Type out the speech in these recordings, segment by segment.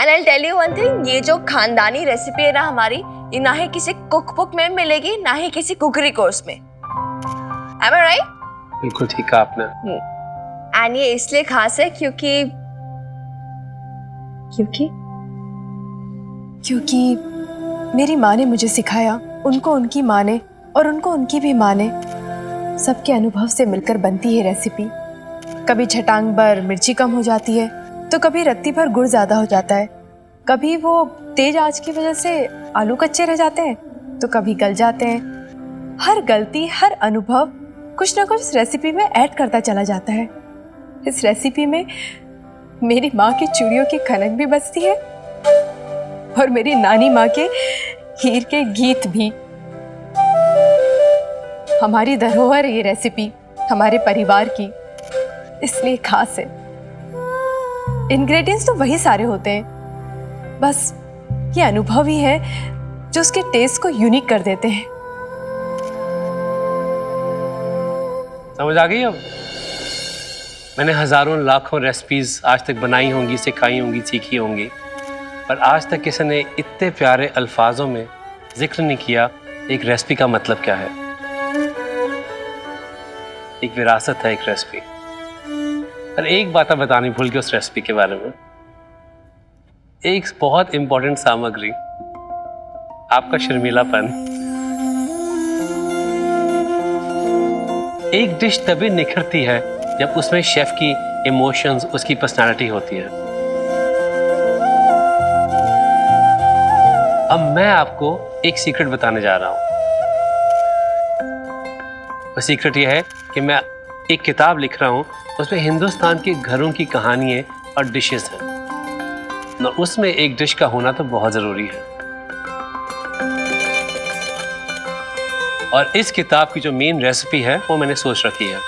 And I tell you one thing, ये जो खानदानी रेसिपी है ना हमारी, ये ना ही किसी कुक बुक में मिलेगी ना ही किसी कुकरी कोर्स में। Am I right? बिल्कुल ठीक कहा आपने। एंड ये इसलिए खास है क्योंकि मेरी माँ ने मुझे सिखाया, उनको उनकी माँ ने और उनको उनकी भी माँ ने, सबके अनुभव से मिलकर बनती है रेसिपी। कभी छटांग भर मिर्ची कम हो जाती है तो कभी रत्ती भर गुड़ ज़्यादा हो जाता है, कभी वो तेज आंच की वजह से आलू कच्चे रह जाते हैं तो कभी गल जाते हैं। हर गलती, हर अनुभव कुछ ना कुछ इस रेसिपी में ऐड करता चला जाता है। इस रेसिपी में मेरी माँ की चूड़ियों की खनक भी बचती है और मेरी नानी माँ के हीर के गीत भी। हमारी धरोहर ये रेसिपी, हमारे परिवार की, इसलिए खास है। इंग्रेडिएंट्स तो वही सारे होते हैं, बस ये अनुभव ही है जो उसके टेस्ट को यूनिक कर देते हैं। समझ आ गई अब? मैंने हजारों लाखों रेसिपीज आज तक बनाई होंगी, सिखाई होंगी, सीखी होंगी, पर आज तक किसी ने इतने प्यारे अल्फाजों में जिक्र नहीं किया एक रेसिपी का मतलब क्या है। एक विरासत है एक रेसिपी। पर एक बात बतानी भूल गई उस रेसिपी के बारे में। एक बहुत इंपॉर्टेंट सामग्री, आपका शर्मीलापन। एक डिश तभी निखरती है जब उसमें शेफ की इमोशंस, उसकी पर्सनालिटी होती है। अब मैं आपको एक सीक्रेट बताने जा रहा हूं। वो सीक्रेट यह है कि मैं एक किताब लिख रहा हूं, उसमें हिंदुस्तान के घरों की कहानियां और डिशेस हैं, और उसमें एक डिश का होना तो बहुत जरूरी है। और इस किताब की जो मेन रेसिपी है वो मैंने सोच रखी है,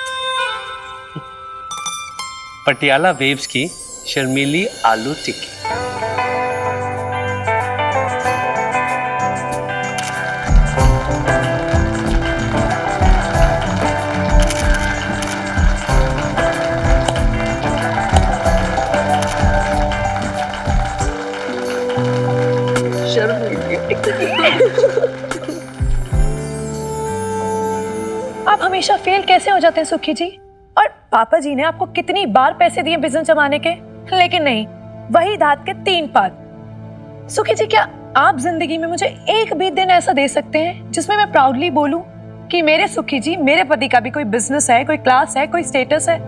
पटियाला वेव्स की शर्मीली आलू टिक्की। आप हमेशा फेल कैसे हो जाते हैं सुखी जी? और पापा जी ने आपको कितनी बार पैसे दिए बिजनेस जमाने के, लेकिन नहीं, वही धात के 3 पात। सुखी जी, क्या आप जिंदगी में मुझे एक भी दिन ऐसा दे सकते हैं जिसमें मैं प्राउडली बोलूं कि मेरे सुखी जी, मेरे पति का भी कोई बिजनेस है, कोई क्लास है, कोई स्टेटस है?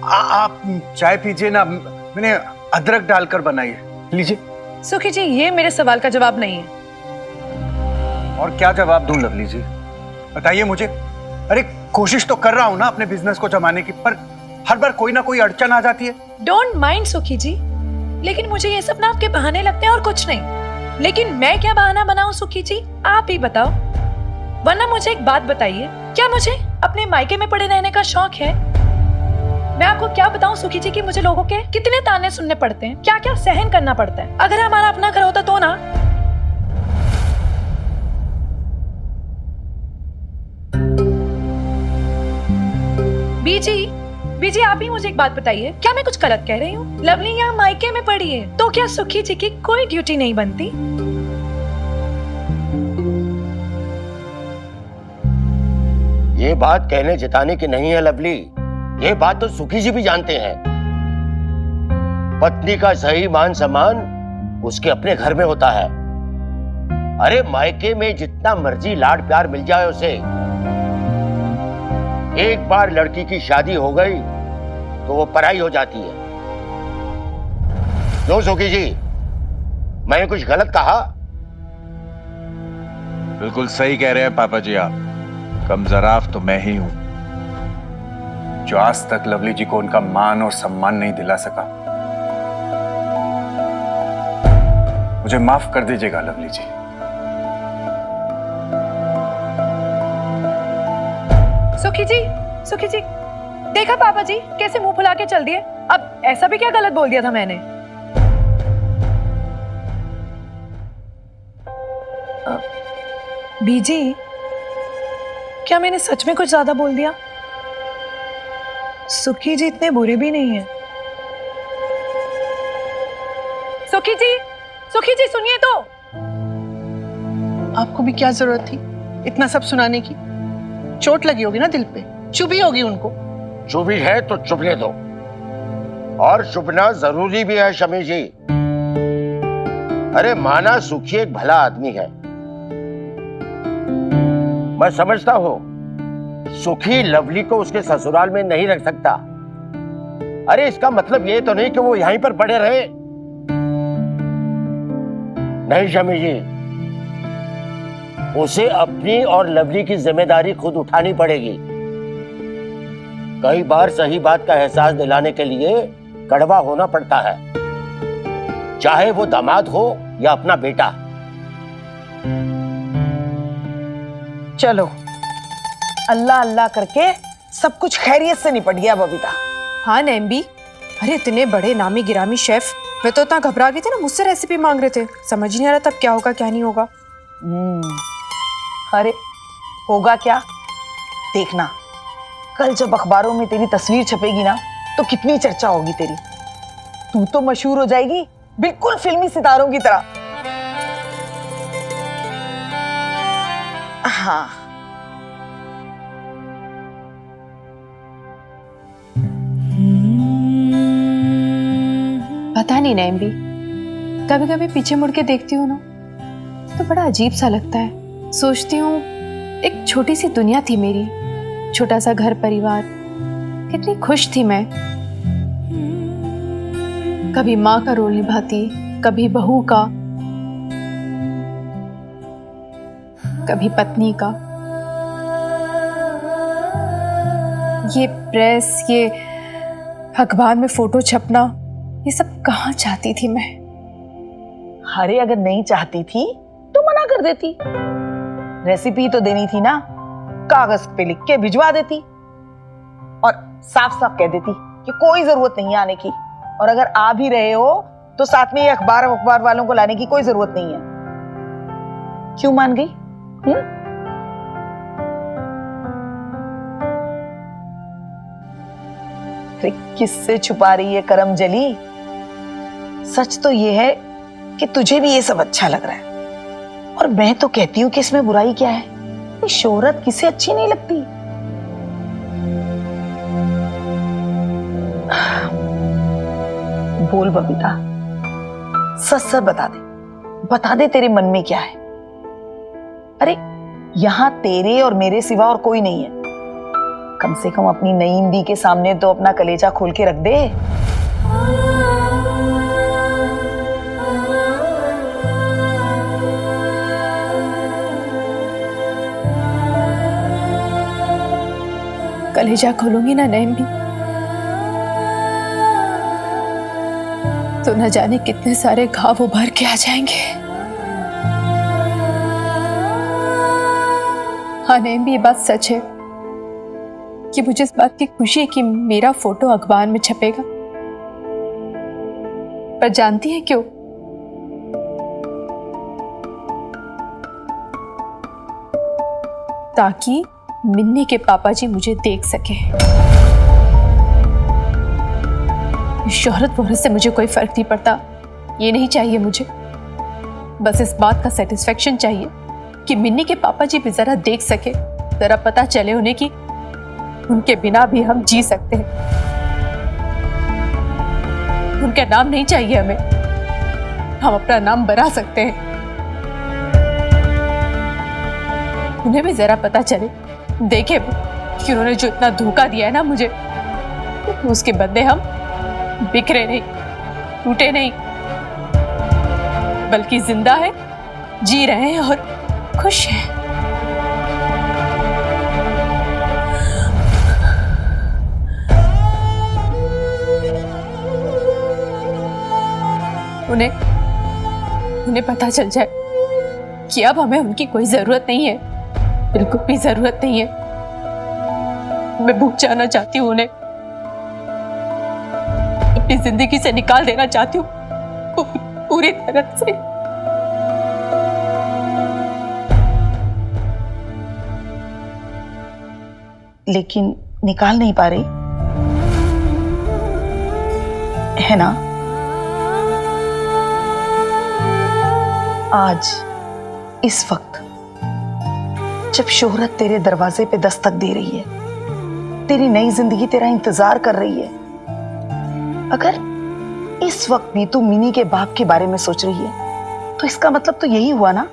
आप चाय पीजिए ना, मैंने अदरक डालकर बनाई है, लीजिए। सुखी जी, ये मेरे सवाल का जवाब नहीं है। और क्या जवाब दूं लवली जी, बताइए मुझे। अरे कोशिश तो कर रहा हूं ना अपने बिजनेस को जमाने की, पर हर बार कोई ना कोई अड़चन आ जाती है। डोंट माइंड सुखी जी, लेकिन मुझे ये सब ना आपके बहाने लगते हैं और कुछ नहीं। लेकिन मैं क्या बहाना बनाऊं सुखी जी, आप ही बताओ। वरना मुझे एक बात बताइए, क्या मुझे अपने मायके में पड़े रहने का शौक है? मैं आपको क्या बताऊं सुखी जी कि मुझे लोगों के कितने ताने सुनने पड़ते हैं, क्या क्या सहन करना पड़ता है। अगर हमारा अपना घर होता तो ना। बीजी, आप ही मुझे एक बात बताइए, क्या मैं कुछ गलत कह रही हूँ? लवली यहाँ मायके में पड़ी है तो क्या सुखी जी की कोई ड्यूटी नहीं बनती? ये बात कहने जताने की नहीं है लवली, ये बात तो सुखी जी भी जानते हैं। पत्नी का सही मान सम्मान उसके अपने घर में होता है। अरे मायके में जितना मर्जी लाड प्यार मिल जाए उसे, एक बार लड़की की शादी हो गई तो वो पराई हो जाती है। क्यों सुखी जी, मैंने कुछ गलत कहा? बिल्कुल सही कह रहे हैं पापा जी आप। कम जराफ तो मैं ही हूं जो आज तक लवली जी को उनका मान और सम्मान नहीं दिला सका। मुझे माफ कर दीजिएगा लवली जी। सुखी जी, देखा पापा जी कैसे मुंह फुला के चल दिए। अब ऐसा भी क्या गलत बोल दिया था मैंने? बीजी, क्या मैंने सच में कुछ ज्यादा बोल दिया? सुखी जी इतने बुरे भी नहीं है। सुखी जी सुनिए तो। आपको भी क्या जरूरत थी इतना सब सुनाने की? चोट लगी होगी ना दिल पे, चुभी होगी उनको। चुभी है तो चुभने दो, और चुभना जरूरी भी है शमी जी। अरे माना सुखी एक भला आदमी है, मैं समझता हूं सुखी लवली को उसके ससुराल में नहीं रख सकता। अरे इसका मतलब ये तो नहीं कि वो यहीं पर पड़े रहे। नहीं शमी जी, उसे अपनी और लवली की जिम्मेदारी खुद उठानी पड़ेगी। कई बार सही बात का एहसास दिलाने के लिए कड़वा होना पड़ता है, चाहे वो दामाद हो या अपना बेटा। चलो अल्लाह अल्लाह करके सब कुछ खैरियत से निपट गया बबीता। हाँ नैम्बी, अरे इतने बड़े नामी गिरामी शेफ, मैं तो इतना घबरा गई थी ना, मुझसे रेसिपी मांग रहे थे, समझ ही नहीं आ रहा तब क्या होगा क्या नहीं होगा। अरे होगा क्या, देखना कल जब अखबारों में तेरी तस्वीर छपेगी ना तो कितनी चर्चा होगी तेरी। तू तो मशहूर हो जाएगी बिल्कुल फिल्मी सितारों की तरह। हाँ पता नहीं नैम्बी, कभी कभी पीछे मुड़ के देखती हूँ ना तो बड़ा अजीब सा लगता है। सोचती हूँ एक छोटी सी दुनिया थी मेरी, छोटा सा घर परिवार, कितनी खुश थी मैं। कभी माँ का रोल निभाती, कभी बहू का, कभी पत्नी का। ये प्रेस, ये अखबार में फोटो छपना, ये सब कहाँ चाहती थी मैं। अरे अगर नहीं चाहती थी तो मना कर देती, रेसिपी तो देनी थी ना, कागज पे लिख के भिजवा देती और साफ साफ कह देती कि कोई जरूरत नहीं है आने की, और अगर आ भी रहे हो तो साथ में ये अखबार वालों को लाने की कोई जरूरत नहीं है। क्यों मान गई? अरे किससे छुपा रही है करम जली? सच तो ये है कि तुझे भी ये सब अच्छा लग रहा है, और मैं तो कहती हूँ कि इसमें बुराई क्या है? ये शोहरत किसे अच्छी नहीं लगती। बोल बबीता, सच सच बता दे तेरे मन में क्या है। अरे यहां तेरे और मेरे सिवा और कोई नहीं है, कम से कम अपनी नईम दी के सामने तो अपना कलेजा खोल के रख दे। कलेजा खोलूंगी ना नैम भी तो न जाने कितने सारे घाव उभर के आ जाएंगे। हाँ नैम भी, ये बात सच है कि मुझे इस बात की खुशी है कि मेरा फोटो अखबार में छपेगा, पर जानती है क्यों? ताकि मिन्नी के पापा जी मुझे देख सके। शोहरत वोहरत से मुझे कोई फर्क नहीं पड़ता, ये नहीं चाहिए मुझे। बस इस बात का सेटिस्फेक्शन चाहिए कि मिन्नी के पापा जी भी जरा देख सके, जरा पता चले उन्हें कि उनके बिना भी हम जी सकते हैं। उनका नाम नहीं चाहिए हमें, हम अपना नाम बना सकते हैं। उन्हें भी जरा पता चले, देखे कि उन्होंने जो इतना धोखा दिया है ना मुझे, उसके बदले हम बिखरे नहीं, टूटे नहीं, बल्कि जिंदा है, जी रहे हैं और खुश हैं। उन्हें पता चल जाए कि अब हमें उनकी कोई जरूरत नहीं है, बिल्कुल भी जरूरत नहीं है। मैं भूल जाना चाहती हूँ उन्हें, अपनी जिंदगी से निकाल देना चाहती हूँ पूरी तरह से। लेकिन निकाल नहीं पा रही। है ना, आज इस वक्त जब शोहरत तेरे दरवाजे पे दस्तक दे रही है, तेरी नई जिंदगी तेरा इंतजार कर रही है, अगर इस वक्त भी तू मिनी के बाप के बारे में सोच रही है तो इसका मतलब तो यही हुआ ना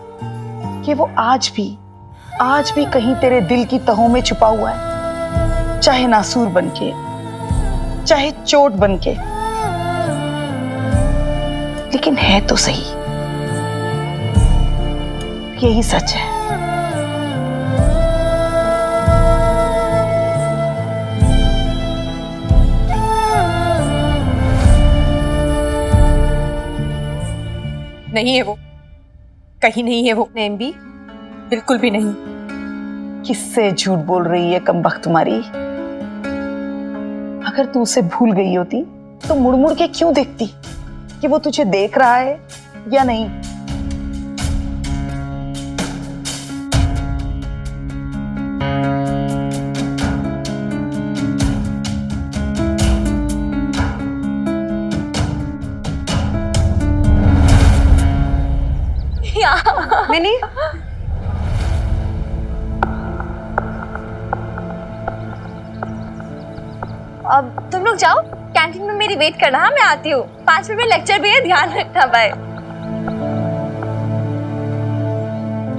कि वो आज भी कहीं तेरे दिल की तहों में छुपा हुआ है, चाहे नासूर बनके, चाहे चोट बनके, लेकिन है तो सही। यही सच है। नहीं है वो, कहीं नहीं है वो नेम भी, बिल्कुल भी नहीं। किससे झूठ बोल रही है कमबख्त तुम्हारी? अगर तू उसे भूल गई होती तो मुड़ मुड़ के क्यों देखती कि वो तुझे देख रहा है या नहीं? मैंने अब तुम लोग जाओ, कैंटीन में मेरी वेट करना। हाँ, मैं आती हूँ। 5 मिनट में लेक्चर भी है, ध्यान रखना। बाय।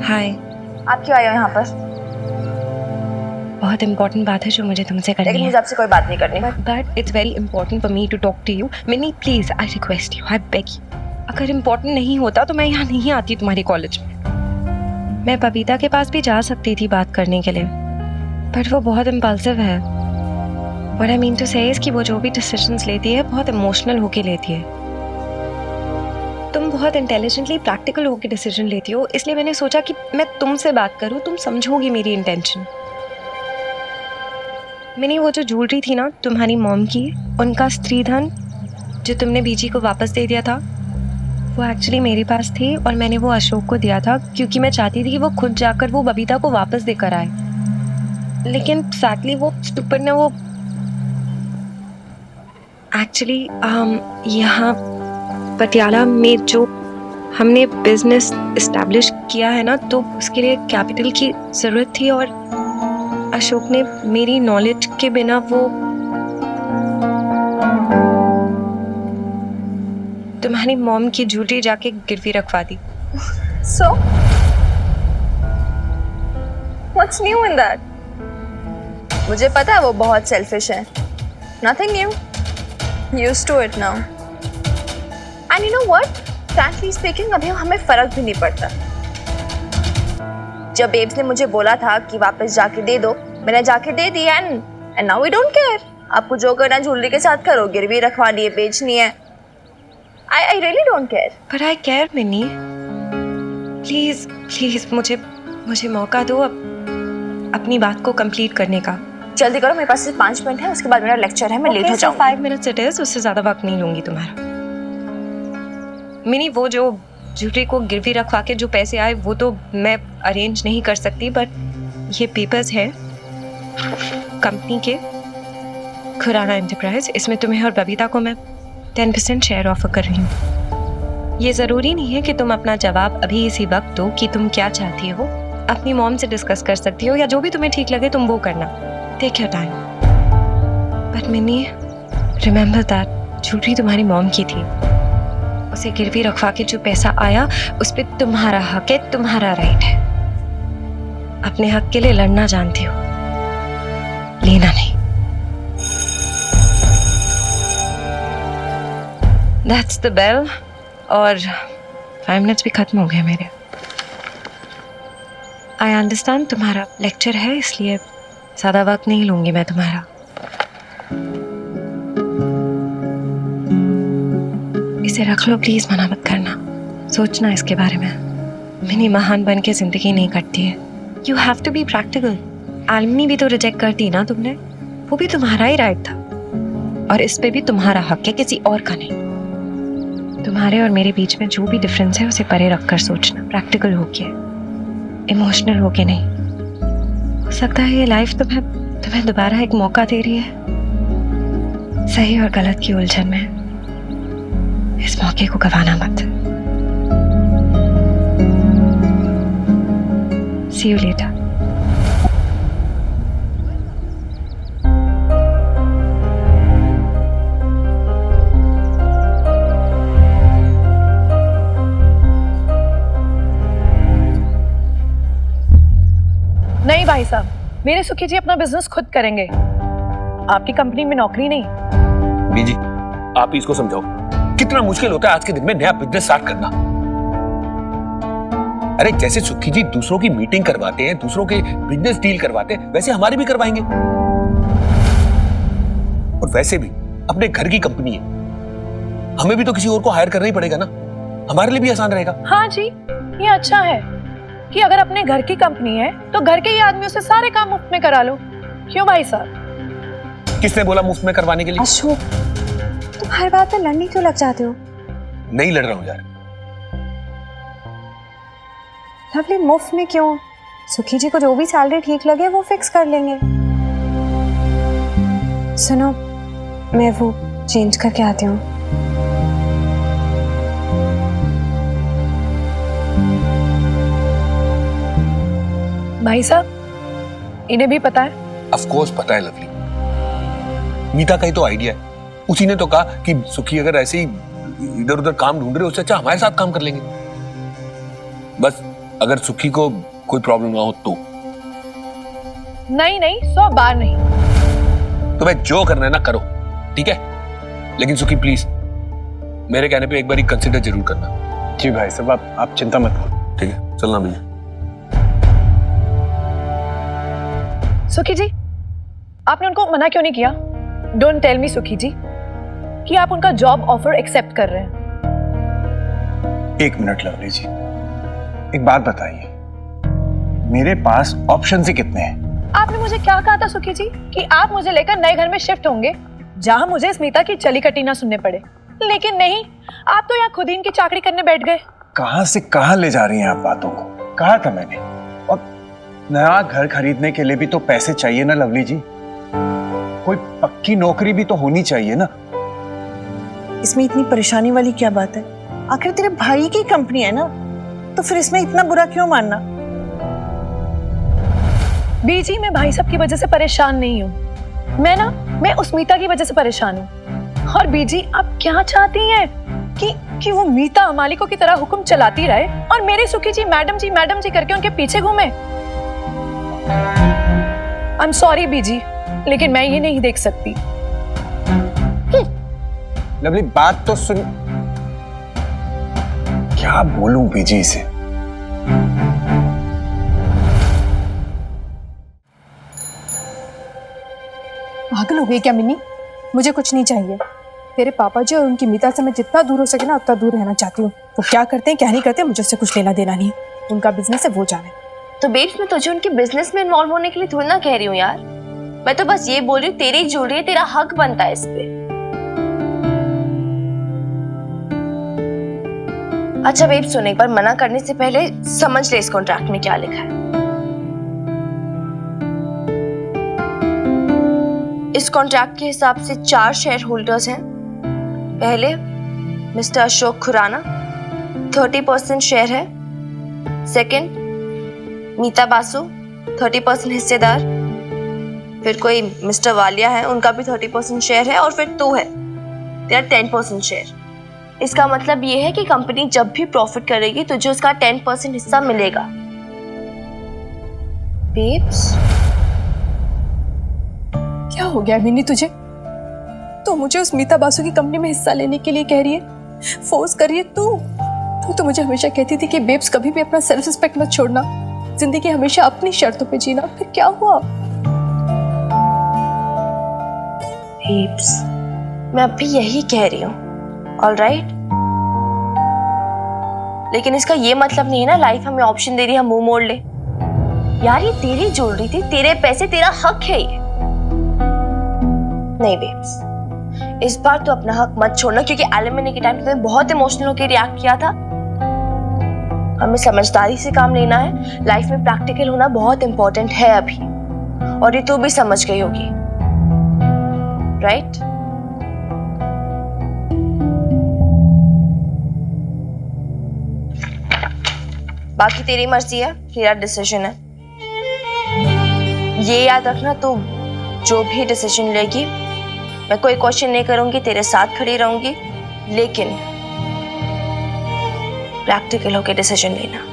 हाय। आप क्यों आए हो यहाँ पर? बहुत इंपॉर्टेंट बात है जो मुझे तुमसे करनी लेकिन है। मुझे आपसे कोई बात नहीं करनी। But it's very important for me to talk to you. Mini please, I request you, I beg you. अगर इम्पोर्टेंट नहीं होता तो मैं यहाँ नहीं आती तुम्हारे कॉलेज में। मैं बबीता के पास भी जा सकती थी बात करने के लिए, बट वो बहुत इम्पल्सिव है। व्हाट आई मीन टू से इज कि वो जो भी डिसीजंस लेती है बहुत इमोशनल होके लेती है। तुम बहुत इंटेलिजेंटली प्रैक्टिकल होके डिसीजन लेती हो, इसलिए मैंने सोचा कि मैं तुमसे बात करूँ, तुम समझोगी मेरी इंटेंशन। मैंने वो जो ज्वेलरी थी ना तुम्हारी मॉम की, उनका स्त्री धन जो तुमने बीजी को वापस दे दिया था, वो एक्चुअली मेरे पास थी और मैंने वो अशोक को दिया था क्योंकि मैं चाहती थी कि वो खुद जाकर वो बबीता को वापस देकर आए। लेकिन सैडली वो स्टूपिड ने वो एक्चुअली यहाँ पटियाला में जो हमने बिजनेस इस्टेब्लिश किया है ना, तो उसके लिए कैपिटल की ज़रूरत थी और अशोक ने मेरी नॉलेज के बिना वो तुम्हारी मॉम की ज्वेलरी जाके गिरवी रखवा दी। So, what's new in that? मुझे पता है वो बहुत सेल्फिश है। Nothing new. Used to it now. And you know what? Frankly speaking, अभी हमें फर्क भी नहीं पड़ता। जब बेब्स ने मुझे बोला था कि वापस जाके दे दो, मैंने जाके दे दी and now we don't care. आपको जो करना ज्वेलरी के साथ करो, गिरवी रखवानी है, बेचनी है। I really don't care. But I care, mini. Please मुझे मौका दो अपनी बात को कंप्लीट करने का। जल्दी करो, मेरे पास सिर्फ 5 मिनट है, उसके बाद मेरा लेक्चर है, मैं लेट हो जाऊंगी। 5 मिनट्स इट इज, उससे ज्यादा वक्त नहीं लूंगी तुम्हारा। मिनी वो जो ज्वेलरी को गिरवी रखवा के जो पैसे आए वो तो मैं अरेंज नहीं कर सकती, बट ये पेपर्स हैं कंपनी के, खुराना एंटरप्राइज। इसमें तुम्हें और बबीता को मैं 10% शेयर ऑफर कर रही हूँ। ये ज़रूरी नहीं है कि तुम अपना जवाब अभी इसी वक्त दो कि तुम क्या चाहती हो। अपनी मॉम से डिस्कस कर सकती हो या जो भी तुम्हें ठीक लगे तुम वो करना। Take your time. But Mini, remember that jewellery तुम्हारी मॉम की थी। उसे गिरवी रखवा के जो पैसा आया उस पर तुम्हारा हक है, तुम्हारा राइट है। अपने हक के लिए लड़ना जानती हो, लेना नहीं। That's the bell। और 5 मिनट्स भी खत्म हो गए मेरे। I understand तुम्हारा लेक्चर है, इसलिए ज़्यादा वक्त नहीं लूँगी मैं तुम्हारा। इसे रख लो प्लीज़, मना मत करना, सोचना इसके बारे में। मिनी महान बन के ज़िंदगी नहीं कटती है। You have to be practical। आलमी भी तो रिजेक्ट कर दी ना तुमने, वो भी तुम्हारा ही राइट था और इस पे भी तुम्हारा हक है, किसी और का नहीं। तुम्हारे और मेरे बीच में जो भी डिफरेंस है उसे परे रखकर सोचना, प्रैक्टिकल होके, इमोशनल होके नहीं। हो सकता है ये लाइफ तुम्हें दोबारा एक मौका दे रही है, सही और गलत की उलझन में। इस मौके को गवाना मत। See you later. नहीं भाई साहब, मेरे सुखी जी अपना बिजनेस खुद करेंगे, आपकी कंपनी में नौकरी नहीं। बीजी, आप ही इसको समझाओ, कितना मुश्किल होता है आज के दिन में नया बिजनेस स्टार्ट करना। अरे जैसे सुखी जी दूसरों की मीटिंग करवाते हैं, दूसरों के बिजनेस डील करवाते हैं, वैसे हमारी भी करवाएंगे। और वैसे भी अपने घर की कंपनी है, हमें भी तो किसी और को हायर करना ही पड़ेगा ना, हमारे लिए भी आसान रहेगा। हाँ जी, ये अच्छा है कि अगर अपने घर की कंपनी है तो घर के ही आदमियों से सारे काम मुफ्त में करा लो। क्यों भाई साहब? किसने बोला मुफ्त में करवाने के लिए? अशोक, तुम हर बात पे लड़ने क्यों लग जाते हो? नहीं लड़ रहा हूं यार। लवली, मुफ्त में क्यों? सुखी जी को जो भी सैलरी ठीक लगे वो फिक्स कर लेंगे। सुनो, मैं वो चेंज करके आती हूँ। भाई साहब, इन्हें भी पता है? ऑफ कोर्स पता है लवली, मीता का ही तो आइडिया है। उसी ने तो कहा कि सुखी अगर ऐसे ही इधर उधर काम ढूंढ रहे, उससे अच्छा हमारे साथ काम कर लेंगे। बस अगर सुखी को कोई प्रॉब्लम ना हो तो। नहीं नहीं, 100 बार नहीं। तुम्हें जो करना है ना करो, ठीक है? लेकिन सुखी प्लीज मेरे कहने पे एक बार कंसिडर जरूर करना। जी भाई साहब, आप चिंता मत करो। ठीक है, चलना भैया। सुखी जी, आपने उनको मना क्यों नहीं किया? डोंट टेल मी सुखी जी कि आप उनका जॉब ऑफर एक्सेप्ट कर रहे हैं। एक मिनट लवली जी, एक बात बताइए, मेरे पास ऑप्शन ही कितने हैं? आपने मुझे क्या कहा था सुखी जी कि आप मुझे लेकर नए घर में शिफ्ट होंगे जहां मुझे स्मिता की चली कटी ना सुनने पड़े, लेकिन नहीं, आप तो यहाँ खुद ही इनकी चाकरी करने बैठ गए। कहां से कहां ले जा रही हैं आप बातों को? कहा था मैंने, और नया घर खरीदने के लिए भी तो पैसे चाहिए ना लवली जी, कोई पक्की नौकरी भी तो होनी चाहिए ना। इसमें इतनी परेशानी वाली क्या बात है? आखिर तेरे भाई की कंपनी है ना, तो फिर इसमें इतना बुरा क्यों मानना? बीजी, मैं भाई साहब की वजह से परेशान नहीं हूँ, मैं उस मीता की वजह से परेशान हूँ। और बीजी, आप क्या चाहती हैं कि वो मीता अमालिकों की तरह हुक्म चलाती रहे और मेरी सुखी जी मैडम जी करके उनके पीछे घूमे? आई एम सॉरी बीजी, लेकिन मैं ये नहीं देख सकती। लवली, बात तो सुन। क्या बोलूं बीजी से? पागल हो गई क्या मिन्नी? मुझे कुछ नहीं चाहिए। तेरे पापा जी और उनकी मीता से मैं जितना दूर हो सके ना उतना दूर रहना चाहती हूँ। वो क्या करते हैं क्या नहीं करते मुझे उससे कुछ लेना देना नहीं। उनका बिजनेस है, वो जाने। तो बेब्स, मैं तुझे उनके बिजनेस में इन्वॉल्व होने के लिए थोड़ी ना कह रही हूँ यार। मैं तो बस ये बोल रही हूँ, तेरी ज्वेलरी है, तेरा हक बनता है इस पे। अच्छा बेब्स, सुन, एक बार मना करने से पहले समझ ले इस कॉन्ट्रैक्ट में क्या लिखा है। इस कॉन्ट्रैक्ट के हिसाब से 4 शेयर होल्डर्स हैं। पहले मिस्टर अशोक खुराना, 30% शेयर है। सेकंड, मीता बासु, 30% हिस्सेदार। फिर कोई मिस्टर वालिया है, उनका भी 30% शेयर है। और फिर तू है, तेरा 10% शेयर। इसका मतलब ये है कि कंपनी जब भी प्रॉफिट करेगी तुझे उसका 10% हिस्सा मिलेगा। बेब्स, क्या हो गया मिन्नी तुझे? तो मुझे उस मीता बासु की कंपनी में हिस्सा लेने के लिए कह रही है, फोर्स कर रही है। तू तो मुझे हमेशा कहती थी कि बेब्स कभी भी अपना सेल्फ रिस्पेक्ट मत छोड़ना, जिंदगी हमेशा अपनी शर्तों पे जीना। फिर क्या हुआ? बेब्स, मैं अब भी यही कह रही हूँ, ऑलराइट? लेकिन इसका ये मतलब नहीं है ना लाइफ हमें ऑप्शन दे रही है हम मुंह मोड़ ले। यार, ये तेरी ज्वेलरी थी, तेरे पैसे, तेरा हक है ये। नहीं बेब्स, इस बार तो अपना हक मत छोड़ना, क्योंकि एलिमनी के टाइम तुमने बहुत इमोशनल होकर रिएक्ट किया था। हमें समझदारी से काम लेना है। लाइफ में प्रैक्टिकल होना बहुत इंपॉर्टेंट है अभी, और ये तू भी समझ गई होगी, राइट? बाकी तेरी मर्जी है, तेरा डिसीजन है। ये याद रखना, तू जो भी डिसीजन लेगी मैं कोई क्वेश्चन नहीं करूंगी, तेरे साथ खड़ी रहूंगी, लेकिन प्रैक्टिकल होकर डिसीजन लेना।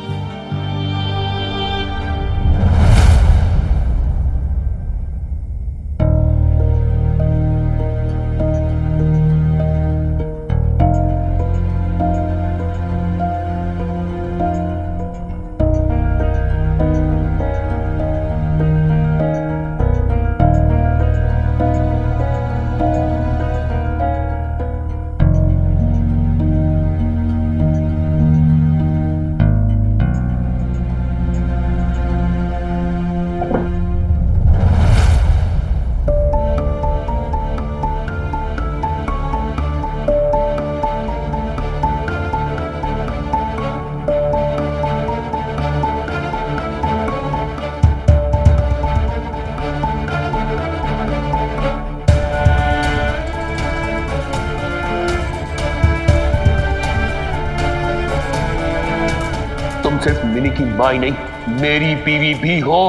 सिर्फ मिनी की मां ही नहीं, मेरी बीवी भी हो,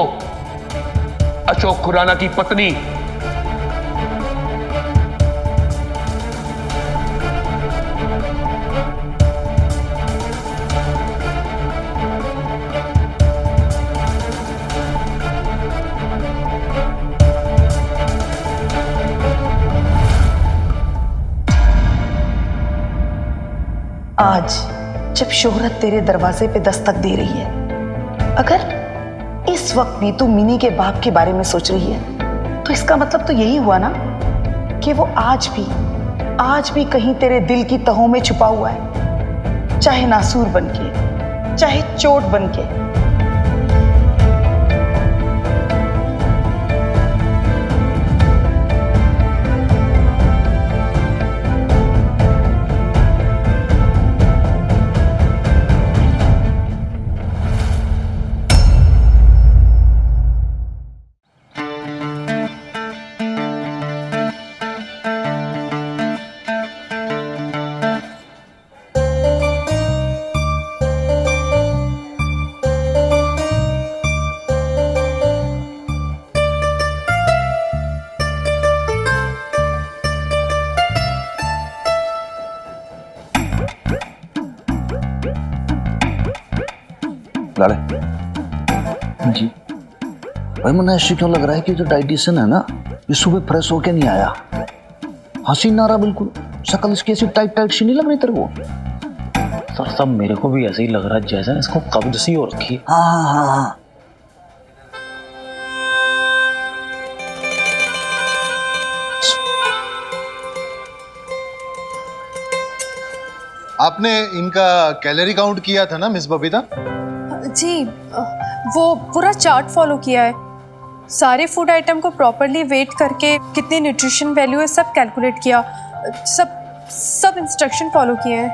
अशोक खुराना की पत्नी। आज जब शोहरत तेरे दरवाजे पे दस्तक दे रही है, अगर इस वक्त भी तू मिनी के बाप के बारे में सोच रही है, तो इसका मतलब तो यही हुआ ना कि वो आज भी कहीं तेरे दिल की तहों में छुपा हुआ है, चाहे नासूर बनके, चाहे चोट बनके। लाले जी भाई, मुझे ऐसे क्यों लग रहा है कि जो डाइटिशियन है ना, ये सुबह फ्रेश होके नहीं आया, हंसी ना रहा बिल्कुल, शक्ल इसकी ऐसी टाइट टाइट सी नहीं लग रही तेरे को? सर सब मेरे को भी ऐसे ही लग रहा है जैसे इसको कब्ज सी हो रखी है। हाँ। आपने इनका कैलोरी काउंट किया था ना मिस बबीता? जी, वो पूरा चार्ट फॉलो किया है, सारे फूड आइटम को प्रॉपरली वेट करके कितनी न्यूट्रिशन वैल्यू है सब कैलकुलेट किया, सब इंस्ट्रक्शन फॉलो किए हैं।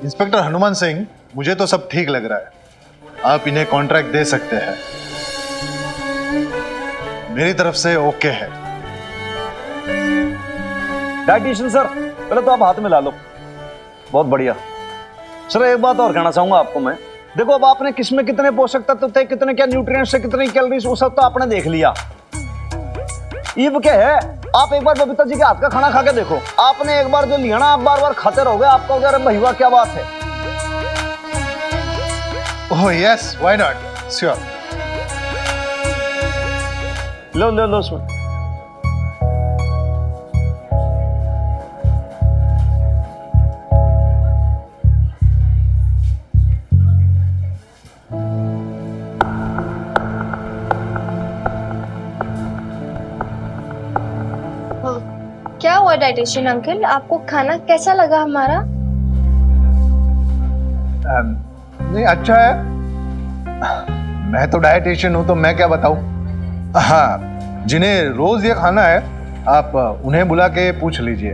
इंस्पेक्टर हनुमान सिंह, मुझे तो सब ठीक लग रहा है, आप इन्हें कॉन्ट्रैक्ट दे सकते हैं, मेरी तरफ से ओके है। डाइटिशियन सर, पहले तो आप हाथ में ला लो। बहुत बढ़िया सर। एक बात और कहना चाहूंगा आपको मैं, देखो अब आपने किसमें कितने पोषक तत्व थे, कितने क्या न्यूट्रिएंट्स थे, कितनी कैलोरीज, वो सब तो आपने देख लिया। अब क्या है, आप एक बार बबीता जी के हाथ का खाना खा के देखो, आपने एक बार जो लिया ना, आप बार बार खाते रहोगे, आपका अरे भैया क्या बात है। Oh yes, why not, sure. लो उसमें। क्या हुआ डाइटिशियन अंकल, आपको खाना कैसा लगा हमारा? नहीं अच्छा है, मैं तो डाइटिशियन हूं तो मैं क्या बताऊं। हाँ, जिन्हें रोज ये खाना है आप उन्हें बुला के पूछ लीजिए।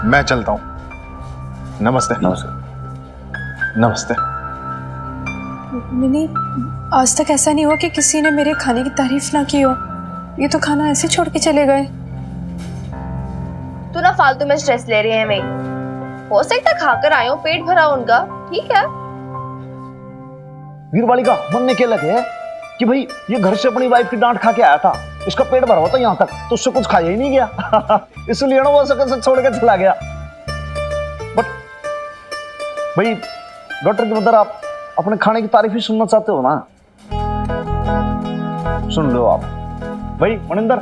मैं चलता हूं। नमस्ते। नमस्ते। नमस्ते। मिनी, आज तक ऐसा नहीं हुआ कि किसी ने मेरे खाने की तारीफ ना की हो। ये तो खाना ऐसे छोड़ के चले गए। तू ना फालतू में स्ट्रेस ले रही है मैं। हो सकता है खाकर आए हो, पेट भरा उनका, ठीक है। वीरबालिका, मन में क्या लगे है कि भाई ये घर से अपनी वाइफ की डांट खा के आया था, इसका पेट भरा होता यहाँ तक तो उससे कुछ खाया ही नहीं गया। इसलिए ना वो सकल छोड़ के चला गया। बट भाई डॉक्टर के बदर आप अपने खाने की तारीफ ही सुनना चाहते हो ना, सुन लो आप। भाई मनिंदर,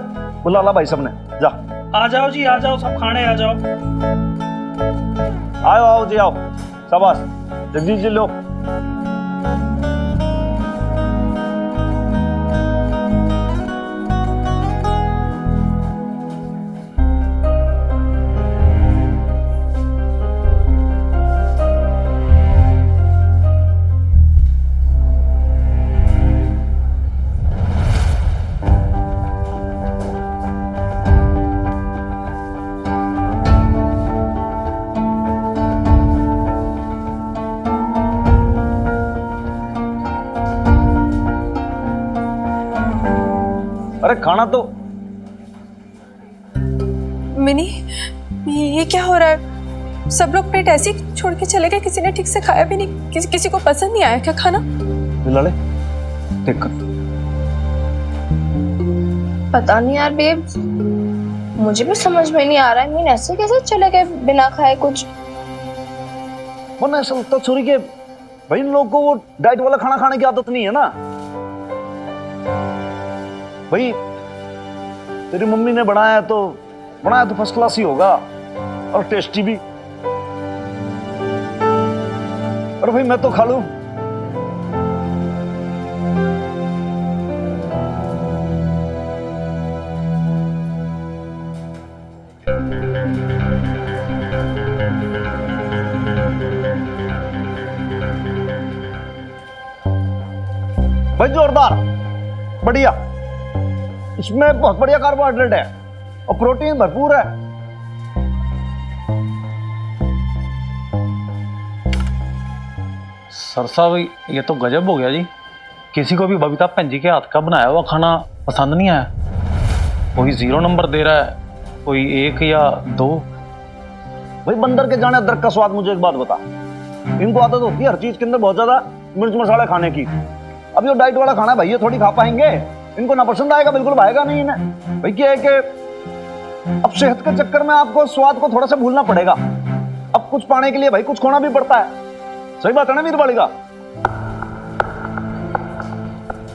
बुला ला भाई सबने, जा। आ जाओ जी, आ जाओ, सब खाने आ जाओ। आओ आओ जी, आओ, शाबाश। जगदीश जी लो। अरे खाना तो। मिनी, ये क्या हो रहा है? सब लोग प्लेट ऐसे ही छोड़ के चले गए, किसी ने ठीक से खाया भी नहीं। किसी को पसंद नहीं आया क्या खाना? ले देख कर। पता नहीं यार बेब, मुझे भी समझ में नहीं आ रहा है। मीन ऐसे कैसे चले गए बिना खाए कुछ। वरना ऐसा लगता छोरी के भाई इन लोगों को वो डाइट वाला खाना खाने की आदत नहीं है ना। भाई तेरी मम्मी ने बनाया तो फर्स्ट क्लास ही होगा और टेस्टी भी। और भाई मैं तो खा लूं। भाई जोरदार, बढ़िया। इसमें बहुत बढ़िया कार्बोहाइड्रेट है और प्रोटीन भरपूर है। सर साहब, ये तो गजब हो गया जी। किसी को भी बबीता भैन जी के हाथ का बनाया हुआ खाना पसंद नहीं आया। कोई 0 नंबर दे रहा है, कोई 1 या 2। भाई बंदर के जाने अदरक का स्वाद। मुझे एक बात बता, इनको आदत होती है हर चीज के अंदर बहुत ज्यादा मिर्च मसाले खाने की। अब ये डाइट वाला खाना भाई ये थोड़ी खा पाएंगे, इनको ना पसंद आएगा, बिल्कुल भाएगा नहीं इन्हें। भाई क्या है कि अब सेहत के चक्कर में आपको स्वाद को थोड़ा सा भूलना पड़ेगा। अब कुछ पाने के लिए भाई कुछ खोना भी पड़ता है। सही बात है ना वीरबालिका?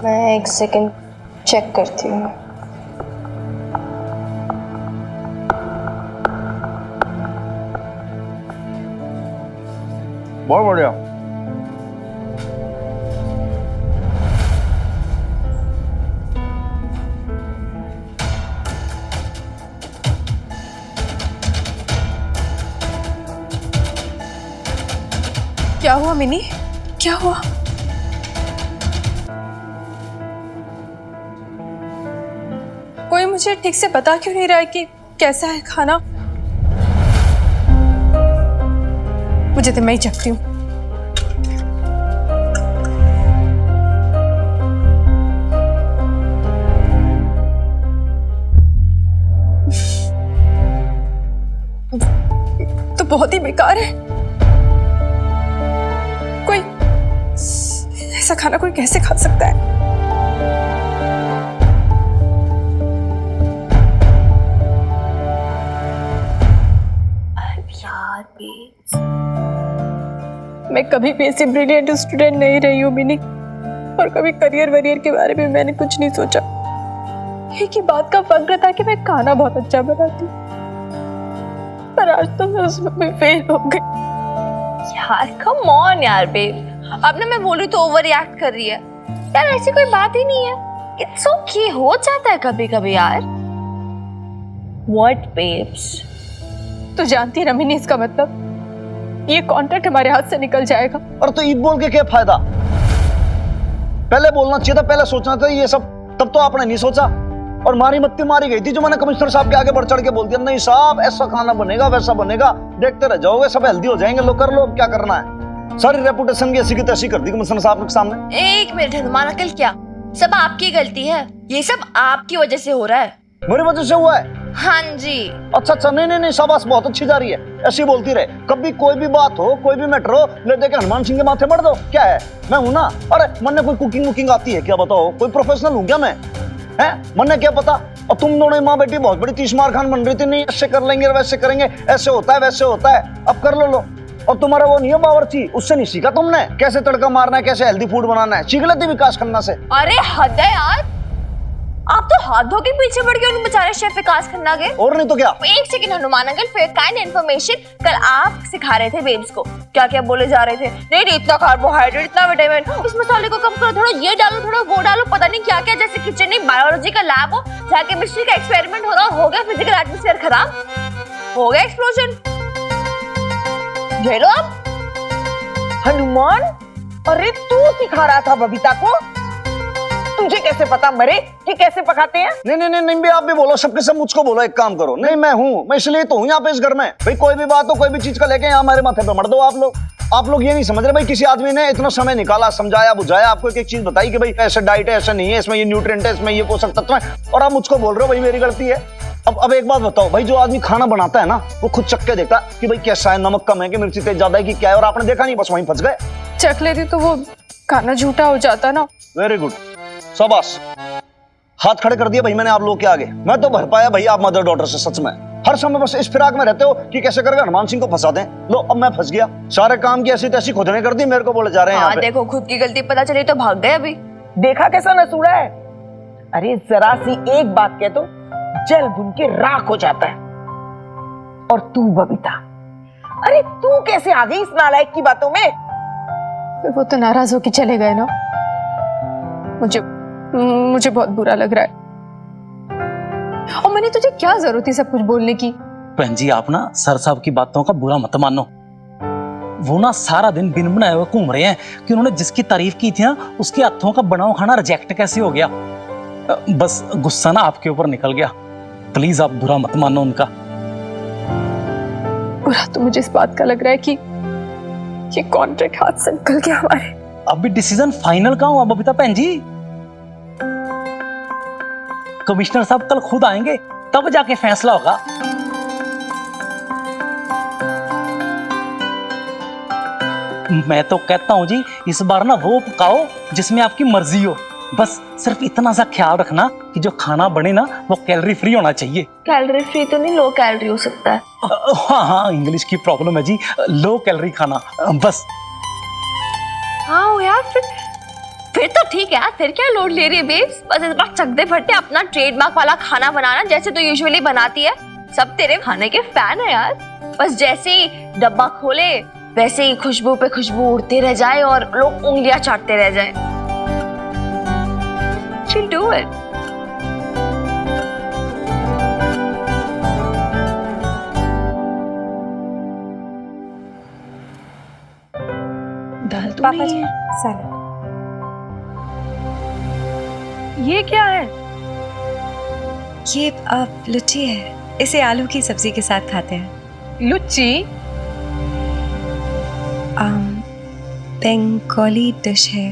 मैं 1 सेकंड चेक करती हूँ। बहुत बढ़िया। क्या हुआ मिनी, क्या हुआ? कोई मुझे ठीक से बता क्यों नहीं रहा है कि कैसा है खाना? मुझे तो मैं ही चखती हूँ। तो बहुत ही बेकार है। कोई ऐसा खाना कोई कैसे खा सकता है? यार मैं कभी भी ऐसी ब्रिलियंट स्टूडेंट नहीं रही हूँ मिनी, और कभी करियर वरियर के बारे में मैंने कुछ नहीं सोचा। एक ही बात का फक्र था कि मैं खाना बहुत अच्छा बनाती हूँ, पर आज तो मैं उसमें भी फेल हो गई। यार कम ऑन यार बेब, अब ना मैं बोल रही तो ओवर रिएक्ट कर रही है यार। ऐसी कोई बात ही नहीं है। इट्स ओके, हो जाता है कभी कभी यार। What babes? तो जानती है ना मिनी इसका मतलब? ये कॉन्ट्रैक्ट हमारे हाथ से निकल जाएगा। और तो ईद बोल के क्या फायदा, पहले बोलना चाहिए था, पहले सोचना था ये सब, तब तो आपने नहीं सोचा। और मारी मत्ती मारी गई थी जो मैंने कमिश्नर साहब के आगे बढ़ चढ़ के बोल दिया, नहीं साहब ऐसा खाना बनेगा वैसा बनेगा, देखते रह जाओगे, सब हेल्दी हो जाएंगे, लो कर लो, अब क्या करना है। सारी रेपुटेशन की ऐसी की तैसी कर दी कमिश्नर साहब के सामने। एक मिनट हनुमान अंकल, क्या सब आपकी गलती है? ये सब आपकी वजह से हो रहा है। मेरी वजह से हुआ है? हाँ जी। अच्छा अच्छा, नहीं शाबाश, बहुत अच्छी जा रही है, ऐसी बोलती रहे। कभी कोई भी बात हो, कोई भी मैटर हो, ले दे के हनुमान सिंह के माथे मर दो, क्या है, मैं हूं ना। अरे मन ने कोई कुकिंग वुकिंग आती है क्या, बताओ, कोई प्रोफेशनल हूं क्या मैं, है? मन ने क्या पता। और तुम दोनों माँ बेटी बहुत बड़ी तीस मार खान बन रही थी, नहीं ऐसे कर लेंगे वैसे करेंगे, ऐसे होता है वैसे होता है, अब कर लो। और तुम्हारा वो नहीं है बावर्ची, उससे नहीं सीखा तुमने कैसे तड़का मारना है, कैसे हेल्दी फूड बनाना है, सीख लेती विकास खन्ना से। अरे हद है यार, आप तो हाथ धो के पीछे पड़ गए उन बेचारे शेफ विकास खन्ना के। और नहीं तो क्या। एक second Hanuman uncle, for kind information, कल आप सिखा रहे थे बेब्स को, क्या क्या बोले जा रहे थे, नहीं इतना कार्बोहाइड्रेट, इतना विटामिन, इस मसाले को कम करो, थोड़ा ये डालो, थोड़ा वो डालो, पता नहीं क्या क्या, जैसे किचन में बायोलॉजी का लैब हो, जहाँ केमिस्ट्री का एक्सपेरिमेंट हो रहा हो गया फिजिकल एटमॉस्फेयर खराब, हो गया एक्सप्लोजन। झेलो आप। हनुमान, अरे तू सिखा रहा था बबीता को, तुझे कैसे पता मरे कि कैसे पकाते हैं? नहीं भी आप भी बोलो, सबके सब मुझको बोलो, एक काम करो, नहीं मैं हूँ, मैं इसलिए तो हूँ यहाँ पे इस घर में भाई, कोई भी बात हो, कोई भी चीज का लेके यहाँ हमारे माथे पे मर दो आप लोग ये नहीं समझ रहे भाई, किसी आदमी ने इतना समय निकाला, समझाया बुझाया, आपको एक चीज बताई कि भाई ऐसा डाइट है, ऐसा नहीं है, इसमें ये न्यूट्रिएंट है, इसमें ये पोषक तत्व है, और आप मुझको बोल रहे हो भाई मेरी गलती है। अब एक बात बताओ भाई, जो आदमी खाना बनाता है ना, वो खुद चख के देखता कि भाई कैसा है, नमक कम है कि मिर्ची तेज ज्यादा है कि क्या है, और आपने देखा नहीं, बस वहीं फंस गए। चख लेती तो वो खाना झूठा हो जाता ना। वेरी गुड, शाबाश, हाथ खड़े कर दिए भाई मैंने आप लोग के आगे। मैं तो भर पाया भाई आप मदर डॉटर से, सच में हर समय बस इस फिराक में रहते हो कि कैसे करके हनुमान सिंह को फंसा दें। लो अब मैं फंस गया, सारे काम की ऐसी तैसी खुदने कर दी, मेरे को बोले जा रहे हैं यहाँ पे। देखो खुद की गलती पता चली तो भाग गए अभी। देखा कैसा नसूड़ा है, अरे जरा सी एक बात कह तो जल भुन के राख हो जाता है। और तू बबीता, अरे तू कैसे आ गई इस नालायक की बातों में? वो तो नाराज होके चले गए ना, मुझे बहुत बुरा लग रहा है। और मैंने तुझे क्या जरूरत थी सब कुछ बोलने की? बहन जी आप ना सर साहब की बातों का बुरा मत मानो, वो ना सारा दिन बिन बनाए हुए घूम रहे हैं कि उन्होंने जिसकी तारीफ की थी ना, उसके हाथों का बना हुआ खाना रिजेक्ट कैसे हो गया। बस गुस्सा ना आपके ऊपर निकल गया, प्लीज आप बुरा मत मानो उनका। बुरा तो मुझे इस बात का लग रहा है कि ये कॉन्ट्रैक्ट हाथ से निकल गया हमारे। अभी डिसीजन फाइनल कहाँ हुआ बबीता बहन जी? कमिश्नर साहब कल खुद आएंगे, तब जाके फैसला होगा। मैं तो कहता हूं जी, इस बार ना वो पकाओ जिसमें आपकी मर्जी हो, बस सिर्फ इतना सा ख्याल रखना कि जो खाना बने ना वो कैलोरी फ्री होना चाहिए। कैलोरी फ्री तो नहीं, लो कैलोरी हो सकता है। हाँ इंग्लिश की प्रॉब्लम है जी, लो कैलोरी खाना बस। हाँ यार, फिर तो ठीक है यार, फिर क्या लोड ले रही है बेब्स, बस इस बार चकदे फटे अपना ट्रेडमार्क वाला खाना बनाना जैसे तो यूजुअली बनाती है। सब तेरे खाने के फैन है यार, बस जैसे ही डब्बा खोले वैसे ही खुशबू पे खुशबू उड़ते रह जाए और लोग उंगलियां चाटते रह जाए। She'll do it. दाल तो पापा नहीं जी, है। सैलेड। ये क्या है? ये लुच्ची है, इसे आलू की सब्जी के साथ खाते हैं। लुच्ची? बंगाली डिश है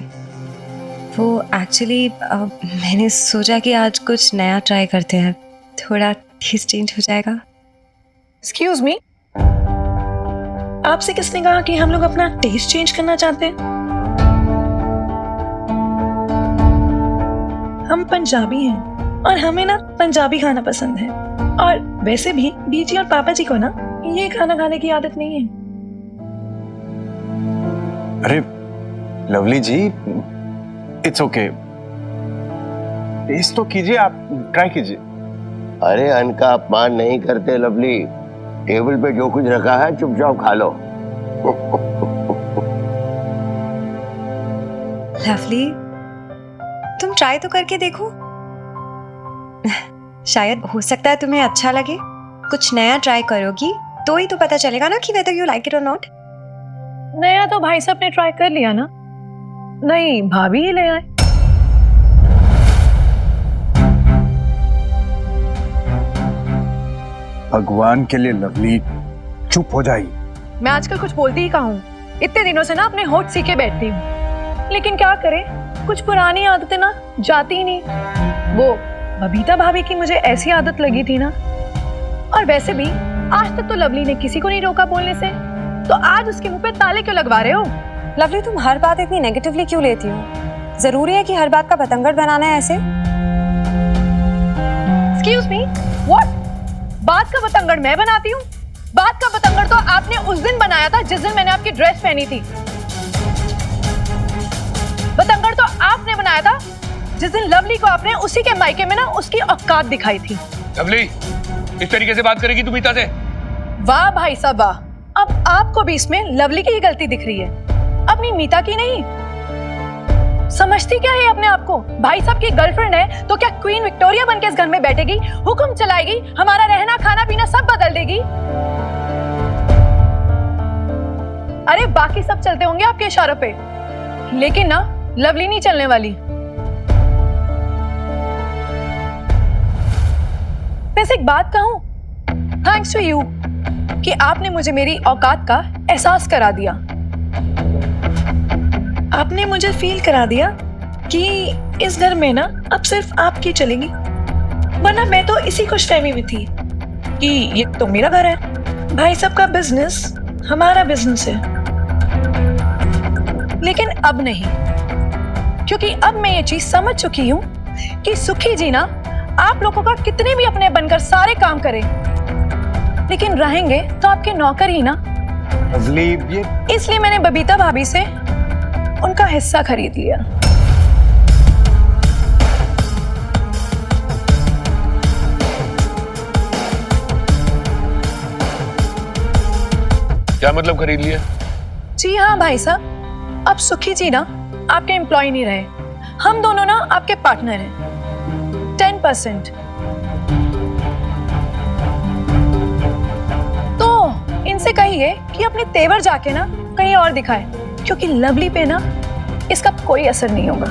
वो। एक्चुअली मैंने सोचा कि आज कुछ नया ट्राई करते हैं, थोड़ा टेस्ट चेंज हो जाएगा। एक्सक्यूज मी, आपसे किसने कहा कि हम लोग अपना टेस्ट चेंज करना चाहते हैं? हम पंजाबी हैं और हमें ना पंजाबी खाना पसंद है, और वैसे भी बीजी और पापा जी को ना ये खाना खाने की आदत नहीं है। अरे Lovely ji, it's okay, test तो कीजिए, आप ट्राई कीजिए। अरे अन्न का अपमान नहीं करते लवली, टेबल पे जो कुछ रखा है चुपचाप खा लो। लवली, तुम ट्राई तो करके देखो, शायद हो सकता है तुम्हें अच्छा लगे। कुछ नया ट्राई करोगी तो ही तो पता चलेगा ना कि whether you like it or not। नया तो भाई साहब ने ट्राई कर लिया ना, नहीं भाभी ही ले आए। भगवान के लिए लवली चुप हो जाइए। मैं आजकल कुछ बोलती ही कहाँ हूँ, इतने दिनों से ना अपने होठ सीखे बैठती हूँ, लेकिन क्या करें, कुछ पुरानी आदतें ना जाती ही नहीं। वो बबीता भाभी की मुझे ऐसी आदत लगी थी ना, और वैसे भी आज तक तो लवली ने किसी को नहीं रोका बोलने से, तो आज उसके मुंह पे ताले क्यों लगवा रहे हो? लवली, तुम हर बात इतनी नेगेटिवली क्यों लेती हो? जरूरी है कि हर बात का बतंगड़ बनाना है ऐसे? Excuse me, what? बात का बतंगड़ मैं बनाती हूँ? बात का बतंगड़ तो आपने उस दिन बनाया था जिस दिन मैंने आपकी ड्रेस पहनी थी। बतंगड़ तो आपने बनाया था जिस दिन लवली को आपने उसी के मायके में ना उसकी औकात दिखाई थी। लवली, इस तरीके से बात करेगी तू मीता से? वाह भाई साहब वाह, अब आपको भी इसमें लवली की ही गलती दिख रही है, अपनी मीता की नहीं। समझती क्या है अपने आप को? भाई साहब की गर्लफ्रेंड है तो क्या क्वीन विक्टोरिया बनके इस घर में बैठेगी, हुक्म चलाएगी, हमारा रहना खाना पीना सब बदल देगी? अरे बाकी सब चलते होंगे आपके इशारों पे, लेकिन ना लवली नहीं चलने वाली। वैसे एक बात कहूं, थैंक्स टू यू कि आपने मुझे मेरी औकात का एहसास करा दिया। आपने मुझे फील करा दिया कि इस घर में ना अब सिर्फ आपकी चलेगी, वरना मैं तो इसी खुशफहमी में थी कि ये तो मेरा घर है, भाई साहब का बिजनेस हमारा बिजनेस है। लेकिन अब नहीं, क्योंकि अब मैं ये चीज समझ चुकी हूं कि सुखी जी ना आप लोगों का कितने भी अपने बनकर सारे काम करें, लेकिन रहेंगे तो आपके नौकर ही ना। इसलिए मैंने बबीता भाभी से उनका हिस्सा खरीद लिया। क्या मतलब खरीद लिया? जी हाँ भाई साहब, अब सुखी जी ना आपके एम्प्लॉय नहीं रहे, हम दोनों ना आपके पार्टनर हैं। 10%। तो इनसे कहिए कि अपने तेवर जाके ना कहीं और दिखाए, क्योंकि लवली पे ना इसका कोई असर नहीं होगा।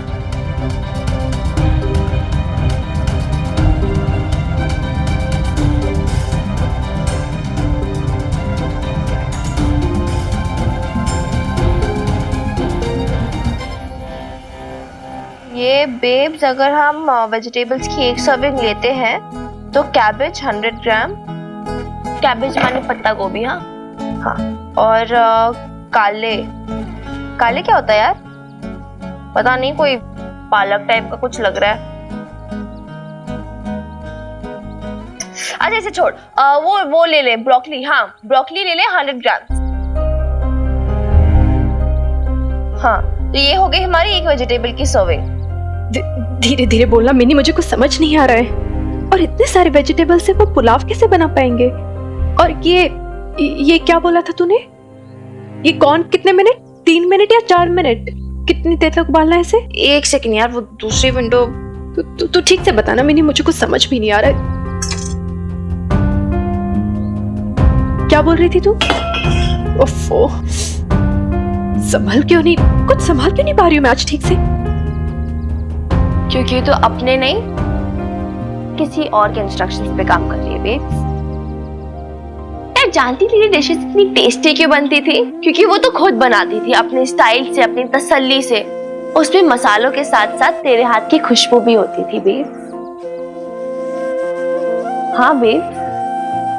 ये बेब्स, अगर हम वेजिटेबल्स की एक सर्विंग लेते हैं तो कैबेज 100 ग्राम, कैबेज माने पत्ता गोभी, हाँ हाँ, और काले काले क्या होता है यार, पता नहीं, कोई पालक टाइप का कुछ लग रहा है। अच्छा इसे छोड़, वो ले ले ब्रोकली, हाँ ब्रोकली ले ले 100 ग्राम। हाँ तो ये हो गई हमारी एक वेजिटेबल की सर्विंग। धीरे धीरे बोलना मिनी, मुझे कुछ समझ नहीं आ रहा है। और इतने सारे वेजिटेबल से वो पुलाव कैसे बना पाएंगे? और ये क्या बोला था तूने? ये कौन कितने मिनट, 3 मिनट या 4 मिनट, कितनी देर तक उबालना है इसे? 1 सेकंड यार, वो दूसरी विंडो। तू ठीक से बताना मिनी, मुझे कुछ समझ भी नहीं आ रहा है। क्या बोल रही थी तू? ओफो, संभल क्यों नहीं पा रही हूँ मैं आज ठीक से? क्योंकि तो अपने नहीं किसी और के इंस्ट्रक्शंस पे काम कर रही है बेब्स। यार जानती थी ये डिशेस इतनी टेस्टी क्यों बनती थी? क्योंकि वो तो खुद बनाती थी अपने स्टाइल से, अपनी तसल्ली से। उसमें मसालों के साथ साथ तेरे हाथ की खुशबू भी होती थी बेब्स। हाँ बेब्स,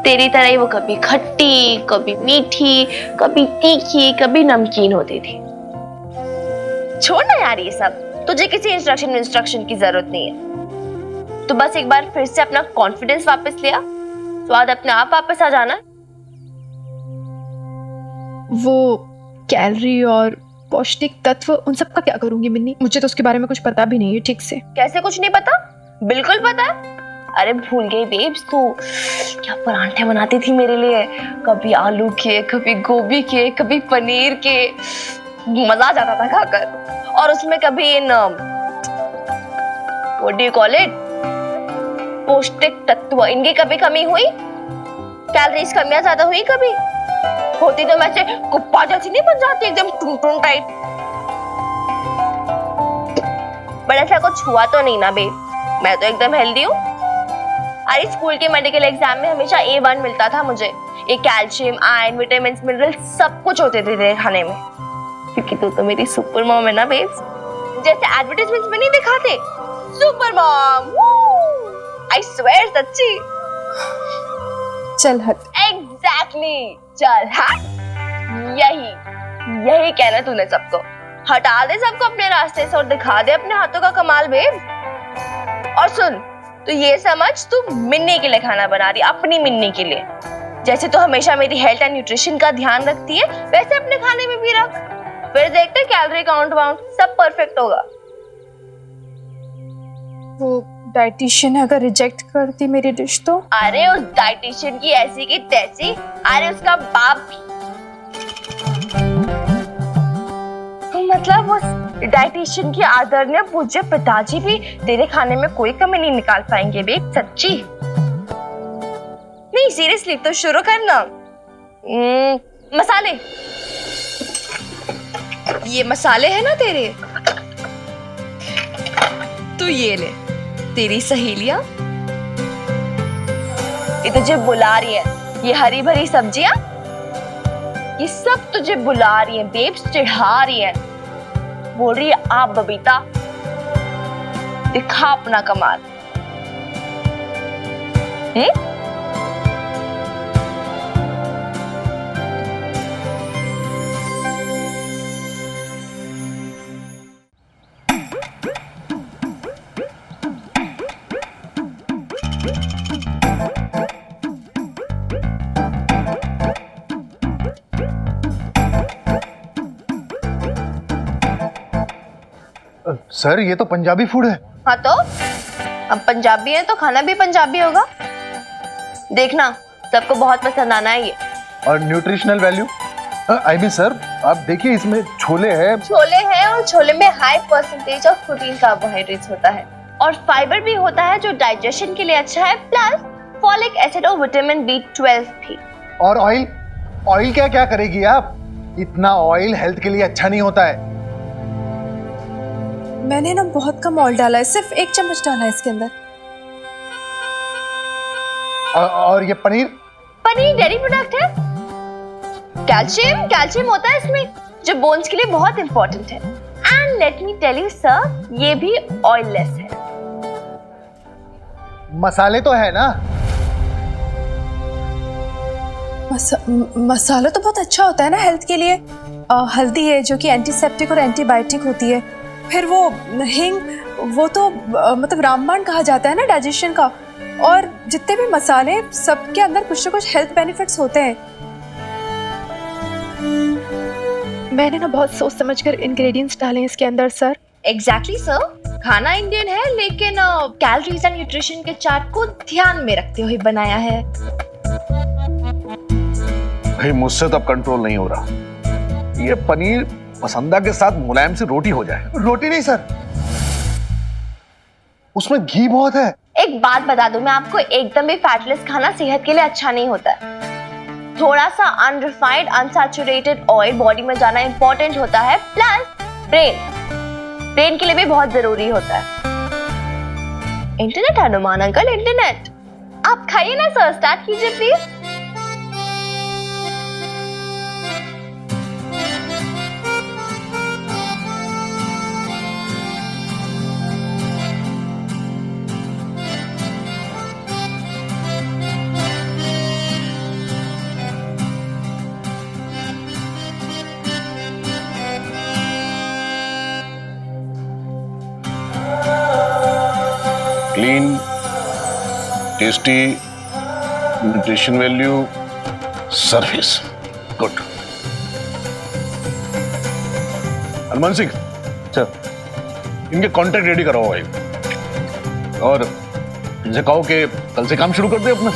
तेरी तरह ही वो कभी खट्टी, कभी मीठी, कभी तीखी, कभी नमकीन होती थी। छोड़ ना यार ये सब, तुझे किसी इंस्ट्रक्शन की जरूरत नहीं है। तो बस एक बार फिर से अपना कॉन्फिडेंस वापस लिया, स्वाद अपने आप वापस आ जाना। वो कैलोरी और पौष्टिक तत्व, उन सब का क्या करूंगी मिन्नी? मुझे तो उसके बारे में कुछ पता भी नहीं है ठीक से। कैसे कुछ नहीं पता? बिल्कुल पता है। अरे भूल गई बेब्स, तू क्या परांठे बनाती थी मेरे लिए, कभी आलू के, कभी गोभी के, कभी पनीर के। मजा आ जाता था खाकर। और उसमें कभी in what do you call it, पौष्टिक तत्व, इनकी कभी कमी हुई? कैलोरीज कम या ज्यादा हुई कभी? होती तो मैं से कुप्पा जैसी नहीं बन जाती, एकदम टून टाइट। बट ऐसा कुछ हुआ तो नहीं ना बेब, मैं तो एकदम हेल्दी हूँ। अरे स्कूल के मेडिकल एग्जाम में हमेशा A1 मिलता था मुझे। ये कैल्शियम, आयरन, विटामिन, मिनरल सब कुछ होते थे तेरे खाने में, क्योंकि तू तो मेरी सुपर मॉम है ना बेब्स, जैसे एडवर्टाइजमेंट्स में नहीं दिखाते, सुपर मॉम। आई स्वेयर सच्ची। चल हट। एग्जैक्टली, चल हट। यही कहना तूने सबको। हटा दे सबको अपने रास्ते से और दिखा दे अपने हाथों का कमाल बेब। और सुन, तू ये समझ तू मिन्नी के लिए खाना बना रही, अपनी मिन्नी के लिए। जैसे तू हमेशा मेरी हेल्थ एंड न्यूट्रिशन का ध्यान रखती है, वैसे अपने खाने में भी रख। फिर देखते कैलोरी काउंट वाउंट सब परफेक्ट होगा। वो डाइटिशियन अगर रिजेक्ट करती मेरी डिश तो? अरे उस डाइटिशियन की ऐसी की तैसी, अरे उसका बाप भी, मतलब उस डाइटिशियन की आदरणीय पूज्य पिताजी भी तेरे खाने में कोई कमी नहीं निकाल पाएंगे बेब, सच्ची। नहीं सीरियसली, तो शुरू करना। मसाले, ये मसाले हैं ना तेरे, तू ये ले। तेरी सहेलियां ये तुझे बुला रही है, ये हरी भरी सब्जियां ये सब तुझे बुला रही है बेब्स, चिढ़ा रही है, बोल रही है आप बबीता दिखा अपना कमाल। सर ये तो पंजाबी फूड है। हाँ तो अब पंजाबी है तो खाना भी पंजाबी होगा। देखना सबको बहुत पसंद आना है ये। और nutritional value? I mean sir आप देखिए इसमें छोले हैं। छोले हैं और छोले में high percentage of protein carbohydrates होता है और फाइबर भी होता है जो डाइजेशन के लिए अच्छा है, प्लस फॉलिक एसिड और विटामिन B12 भी। और ऑयल? ऑयल क्या क्या करेगी आप? इतना ऑयल हेल्थ के लिए अच्छा नहीं होता है। मैंने ना बहुत कम ऑयल डाला है, सिर्फ 1 चम्मच डाला है इसके अंदर। और ये पनीर? पनीर डेयरी प्रोडक्ट है। कैल्शियम होता है इसमें जो बोन्स के लिए बहुत इंपॉर्टेंट है। And let me tell you sir, ये भी ऑयललेस है। मसाले तो है ना? मसाला तो बहुत अच्छा होता है ना हेल्थ के लिए। हल्दी है जो कि एंटीसेप्टिक और एंटीबायोटिक होती है। फिर वो हिंग, वो तो मतलब रामबाण कहा जाता है ना डाइजेशन का। और जितने भी मसाले, सबके अंदर कुछ ना कुछ हेल्थ बेनिफिट्स होते हैं। मैंने ना बहुत सोच समझकर इंग्रेडिएंट्स डाले हैं इसके अंदर सर। एग्जैक्टली सर, खाना इंडियन है लेकिन कैलोरीज एंड न्यूट्रिशन के चार्ट को ध्यान में रखते हुए बनाया है। भाई मुझसे तो अब कंट्रोल नहीं हो रहा। ये पनीर पसंदा के साथ मुलायम सी रोटी हो जाए। रोटी नहीं सर, उसमें घी बहुत है। एक बात बता दूं मैं आपको, एकदम भी फैटलेस खाना सेहत के लिए अच्छा नहीं होता है। थोड़ा सा अनरिफाइंड अनसैचुरेटेड ऑयल बॉडी में जाना इंपॉर्टेंट होता है, प्लस ब्रेन के लिए भी बहुत जरूरी होता है। Internet Hanuman uncle, internet. आप खाइए ना सर, स्टार्ट कीजिए please. Clean, tasty, nutrition value, service, good. Hanuman Singh sir, इनके कॉन्ट्रैक्ट रेडी कराओ भाई, और इनसे कहो कि कल से काम शुरू कर दे अपना।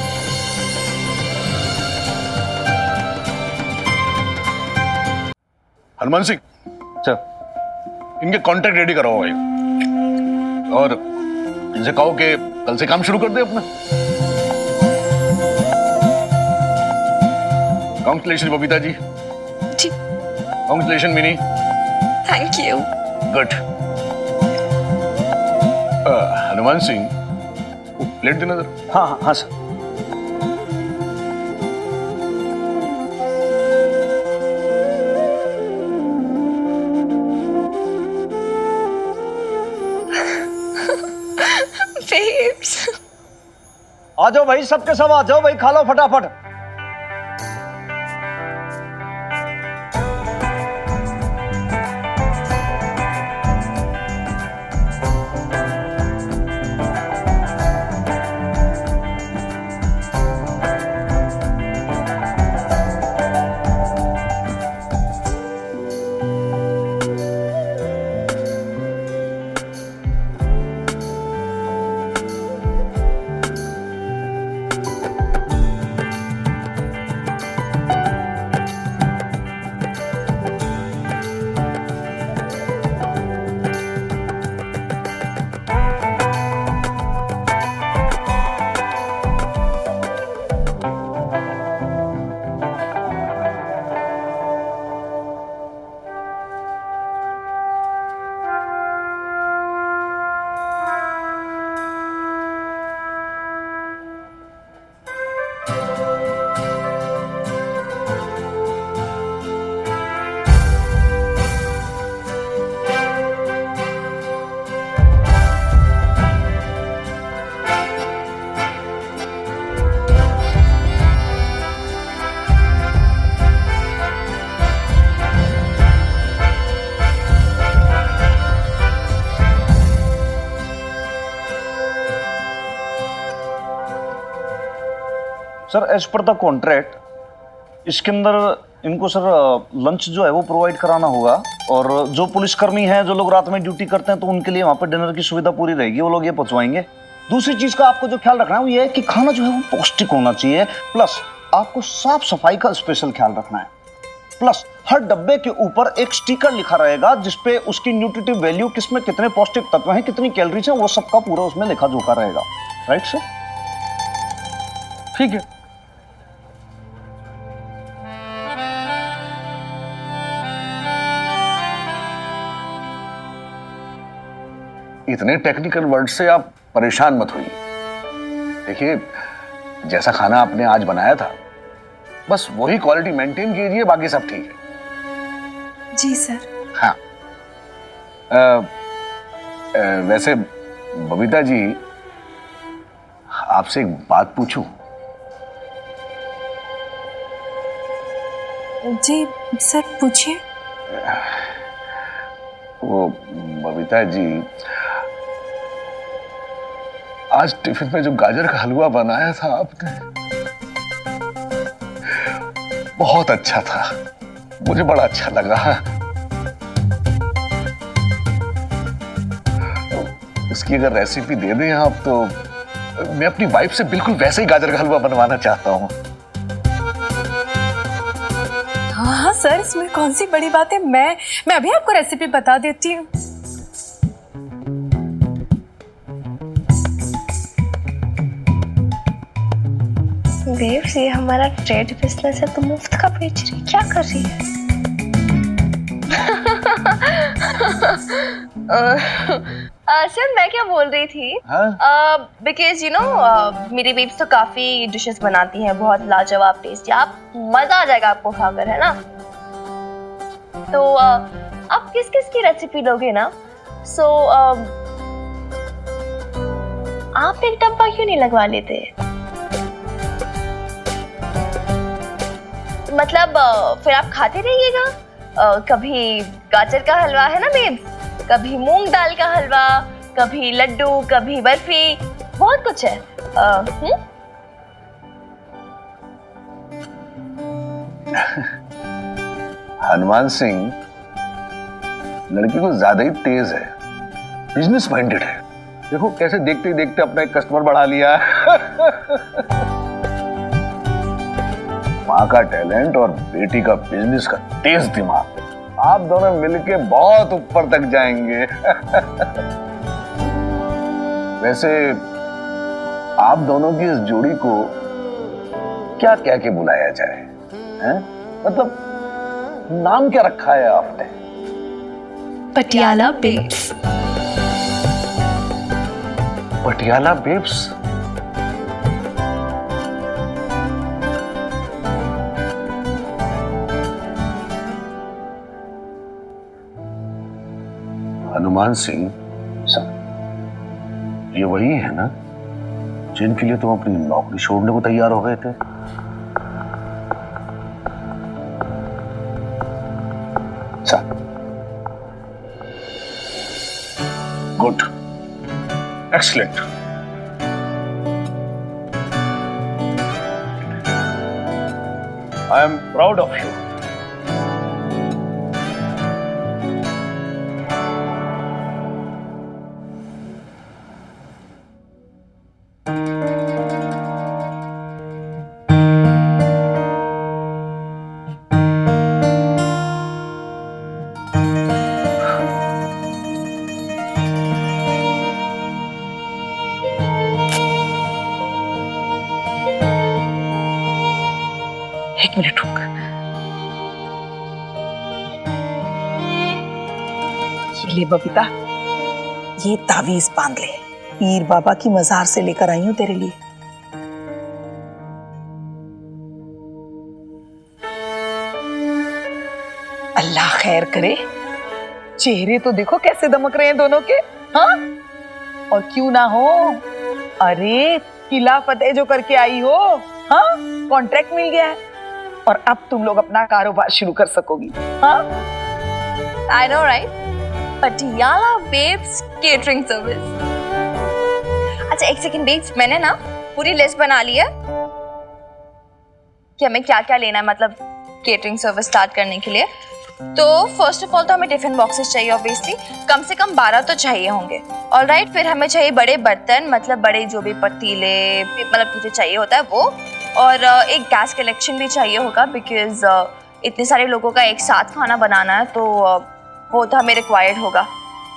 हनुमान सिंह सर, इनके कॉन्ट्रैक्ट रेडी कराओ भाई, और इनसे कहो कि कल से काम शुरू कर दे अपना। कॉन्ग्रेचुलेशन बबीता जी। जी। Congratulation Mini. Thank you. Good. Hanuman Singh, plate देना जरा। हाँ हाँ हाँ सर। Babes. आ जाओ भाई, सबके सब आ जाओ भाई, खा लो फटाफट। Sir as per the contract इसके अंदर इनको सर लंच जो है वो प्रोवाइड कराना होगा, और जो पुलिसकर्मी हैं जो लोग रात में ड्यूटी करते हैं तो उनके लिए वहाँ पर डिनर की सुविधा पूरी रहेगी, वो लोग ये पहुँचवाएंगे। दूसरी चीज़ का आपको जो ख्याल रखना है वो ये है कि खाना जो है वो पौष्टिक होना चाहिए, प्लस आपको साफ सफाई का स्पेशल ख्याल रखना है, प्लस हर डब्बे के ऊपर एक स्टिकर लिखा रहेगा जिसपे उसकी न्यूट्रिटिव वैल्यू, किसमें कितने पौष्टिक तत्व हैं, कितनी कैलोरीज हैं, वो सबका पूरा उसमें लिखा जोखा रहेगा। Right sir? ठीक है। इतने टेक्निकल वर्ड से आप परेशान मत होइए। देखिए, जैसा खाना आपने आज बनाया था बस वही क्वालिटी मेंटेन कीजिए, बाकी सब ठीक है। जी सर। हाँ। वैसे बबीता जी, आपसे एक बात पूछूं? जी सर पूछिए। वो बबीता जी, आज टिफिन में जो गाजर का हलवा बनाया था आपने, बहुत अच्छा था, मुझे बड़ा अच्छा लगा। उसकी अगर रेसिपी दे दें आप तो मैं अपनी वाइफ से बिल्कुल वैसे ही गाजर का हलवा बनवाना चाहता हूँ। हाँ हाँ सर, इसमें कौन सी बड़ी बात है, मैं अभी आपको रेसिपी बता देती हूँ। बेब्स, ये हमारा ट्रेड बिजनेस है, तुम मुफ्त का बेच रही, क्या कर रही है? सर मैं क्या बोल रही थी, बिकॉज यू नो मेरी बेब्स तो काफी डिशेस बनाती हैं, बहुत लाजवाब टेस्टी, आप मजा आ जाएगा आपको खाकर, है ना? तो आप किस किस की रेसिपी लोगे ना? सो आप एक डब्बा क्यों नहीं लगवा लेते? मतलब फिर आप खाते रहिएगा, कभी गाजर का हलवा, है ना बेब्स, कभी मूंग दाल का हलवा, कभी लड्डू, कभी बर्फी, बहुत कुछ है। हनुमान सिंह लड़की को ज्यादा ही तेज है, बिजनेस माइंडेड है। देखो कैसे देखते ही देखते अपना एक कस्टमर बढ़ा लिया। माँ का टैलेंट और बेटी का बिजनेस का तेज दिमाग, आप दोनों मिलके बहुत ऊपर तक जाएंगे। वैसे आप दोनों की इस जोड़ी को क्या कह के बुलाया जाए? हैं? मतलब नाम क्या रखा है आपने? पटियाला बेब्स। पटियाला बेब्स? हनुमान सिंह, ये वही है ना जिनके लिए तुम अपनी नौकरी छोड़ने को तैयार हो गए थे? Good, excellent. I am proud of you. एक मिनट रुक। ये ले बबीता, ये तावीज बांध ले। पीर बाबा की मजार से लेकर आई हूं तेरे लिए। अल्लाह खैर करे। चेहरे तो देखो कैसे दमक रहे हैं दोनों के। हाँ, और क्यों ना हो, अरे किला फतेह जो करके आई हो, हाँ, कॉन्ट्रैक्ट मिल गया है और अब तुम लोग अपना कारोबार शुरू कर सकोगी। हाँ, I know, right? Patiala babes catering service. अच्छा एक सेकंड बेब्स, मैंने ना पूरी लिस्ट बना ली है कि हमें क्या क्या लेना है, मतलब केटरिंग सर्विस स्टार्ट करने के लिए। तो फर्स्ट ऑफ ऑल तो हमें टिफिन बॉक्सेस चाहिए, ऑब्वियसली कम से कम 12 तो चाहिए होंगे। ऑलराइट, फिर हमें चाहिए बड़े बर्तन, मतलब बड़े जो भी पतीले, मतलब तुझे चाहिए होता है वो। और एक गैस कलेक्शन भी चाहिए होगा, बिकॉज इतने सारे लोगों का एक साथ खाना बनाना है, तो वो तो हमें रिक्वायर्ड होगा।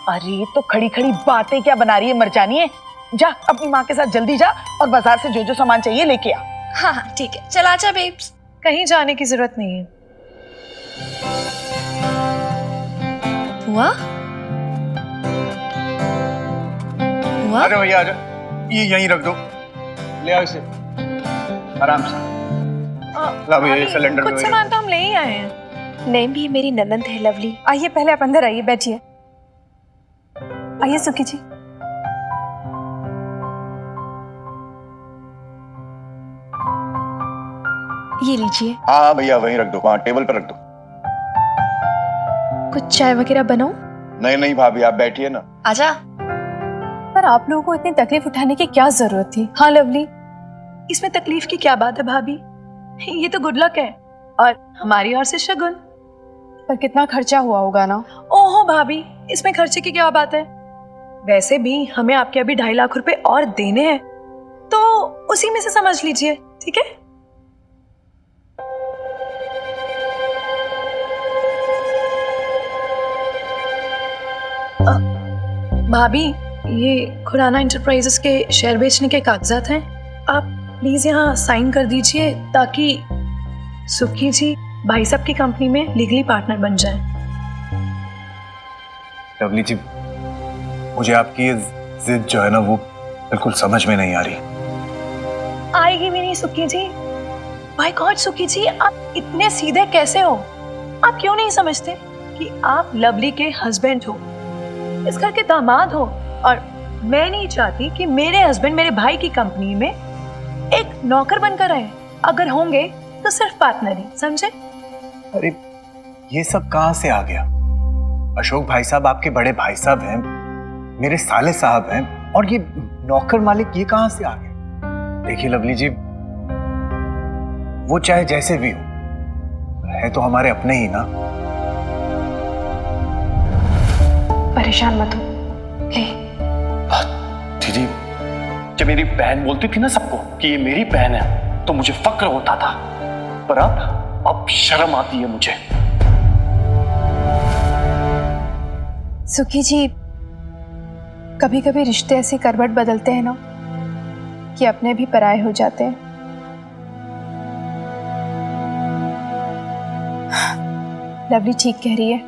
अरे तो खड़ी खड़ी बातें क्या बना रही है मरजानी है। जा अपनी माँ के साथ जल्दी जा और बाजार से जो जो सामान चाहिए लेके आ। हाँ हाँ ठीक है, चल आजा बेब्स। कहीं जाने की जरूरत नहीं है। हुआ हुआ? अरे भैया आजा, ये यहीं रख दो, ले आओ इसे आराम से। ला भैया ये सिलेंडर। कुछ सामान तो हम ले ही आए हैं। नहीं भी मेरी ननंद है लवली। आइए पहले आप अंदर आइए, बैठिए। आइए सुखी जी। ये लीजिए। हाँ भैया वहीं रख दो, वहाँ टेबल पर रख दो। कुछ चाय वगैरह बनाऊं? नहीं नहीं भाभी आप बैठिए ना। आजा। पर आप लोगों को इतनी तकलीफ उठाने की क्या जरूरत थी? हाँ लवली, इसमें तकलीफ की क्या बात है भाभी? ये तो गुड लक है और हमारी ओर से शगुन। पर कितना खर्चा हुआ होगा ना? ओहो भाभी, इसमें खर्चे की क्या बात है? वैसे भी हमें आपके अभी 2.5 लाख रुपए और देने हैं, तो उसी में से समझ लीजिए, ठीक है? भाभी, ये खुराना एंटरप्राइजेस के शेयर बेचने के कागजात हैं। आप प्लीज यहाँ साइन कर दीजिए ताकि सुखी जी भाई साहब की कंपनी में लीगली पार्टनर बन जाएं। लवली जी, मुझे आपकी ये जिद जो है ना वो बिल्कुल समझ में नहीं आ रही। आएगी भी नहीं सुखी जी। माय गॉड सुखी जी, आप इतने सीधे कैसे हो? आप क्यों नहीं समझते कि आप लवली के हस्बैंड हो, इस घर के दामाद हो, और मैं नहीं चाहती कि मेरे हस्बैंड मेरे भाई की कंपनी में एक नौकर बनकर आए। अगर होंगे तो सिर्फ पार्टनर ही, समझे? अरे ये सब कहां से आ गया? अशोक भाई साहब आपके बड़े भाई साहब हैं, मेरे साले साहब हैं, और ये नौकर मालिक ये कहां से आ गया? देखिए लवली जी, वो चाहे जैसे भी हो, है तो हमारे अपने ही ना। परेशान मत हो, ले। दीदी, जब मेरी बहन बोलती थी ना सबको कि ये मेरी बहन है, तो मुझे फक्र होता था, पर अब शर्म आती है मुझे। सुखी जी, कभी कभी रिश्ते ऐसे करवट बदलते हैं ना कि अपने भी पराये हो जाते हैं। लवली ठीक कह रही है।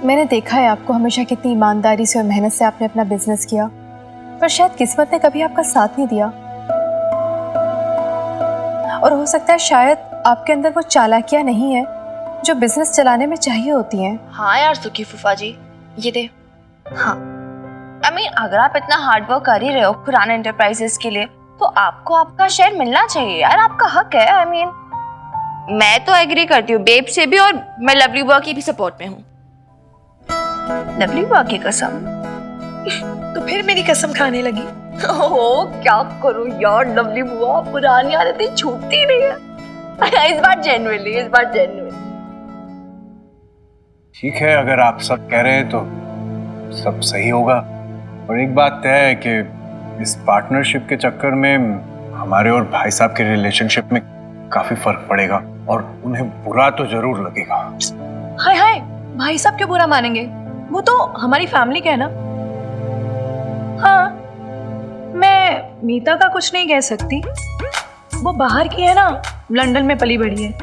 मैंने देखा है आपको, हमेशा कितनी ईमानदारी से और मेहनत से आपने अपना बिजनेस किया, पर शायद किस्मत ने कभी आपका साथ नहीं दिया। और हो सकता है शायद आपके अंदर वो चालाकियां नहीं है जो बिजनेस चलाने में चाहिए होती हैं। हाँ यार सुखी फूफा जी, ये दे। हाँ I mean, अगर आप इतना हार्ड वर्क कर ही रहे हो खुराना एंटरप्राइजेस के लिए, तो आपको आपका शेयर मिलना चाहिए यार, आपका हक है। I mean, मैं तो एग्री करती हूँ बेब से भी, और मैं लवली बुआ की भी सपोर्ट में हूँ। लवली बुआ की कसम? तो फिर मेरी कसम खाने लगी। ओह क्या करूँ यार, लवली बुआ पुरानी आदतें छूटती नहीं है। इस बार जेन्युइनली, इस बार जेन्युइन। ठीक है, अगर आप सब कह रहे हैं तो सब सही होगा। और एक बात तय है कि इस पार्टनरशिप के चक्कर में हमारे और भाई साहब के रिलेशनशिप में काफी फर्क पड़ेगा और उन्हें बुरा तो जरूर लगेगा। हाय हाय, भाई साहब क्यों बुरा मानेंगे? वो तो हमारी फैमिली का है ना। हाँ, मैं मीता का कुछ नहीं कह सकती, वो बाहर की है ना, लंदन में पली बड़ी है,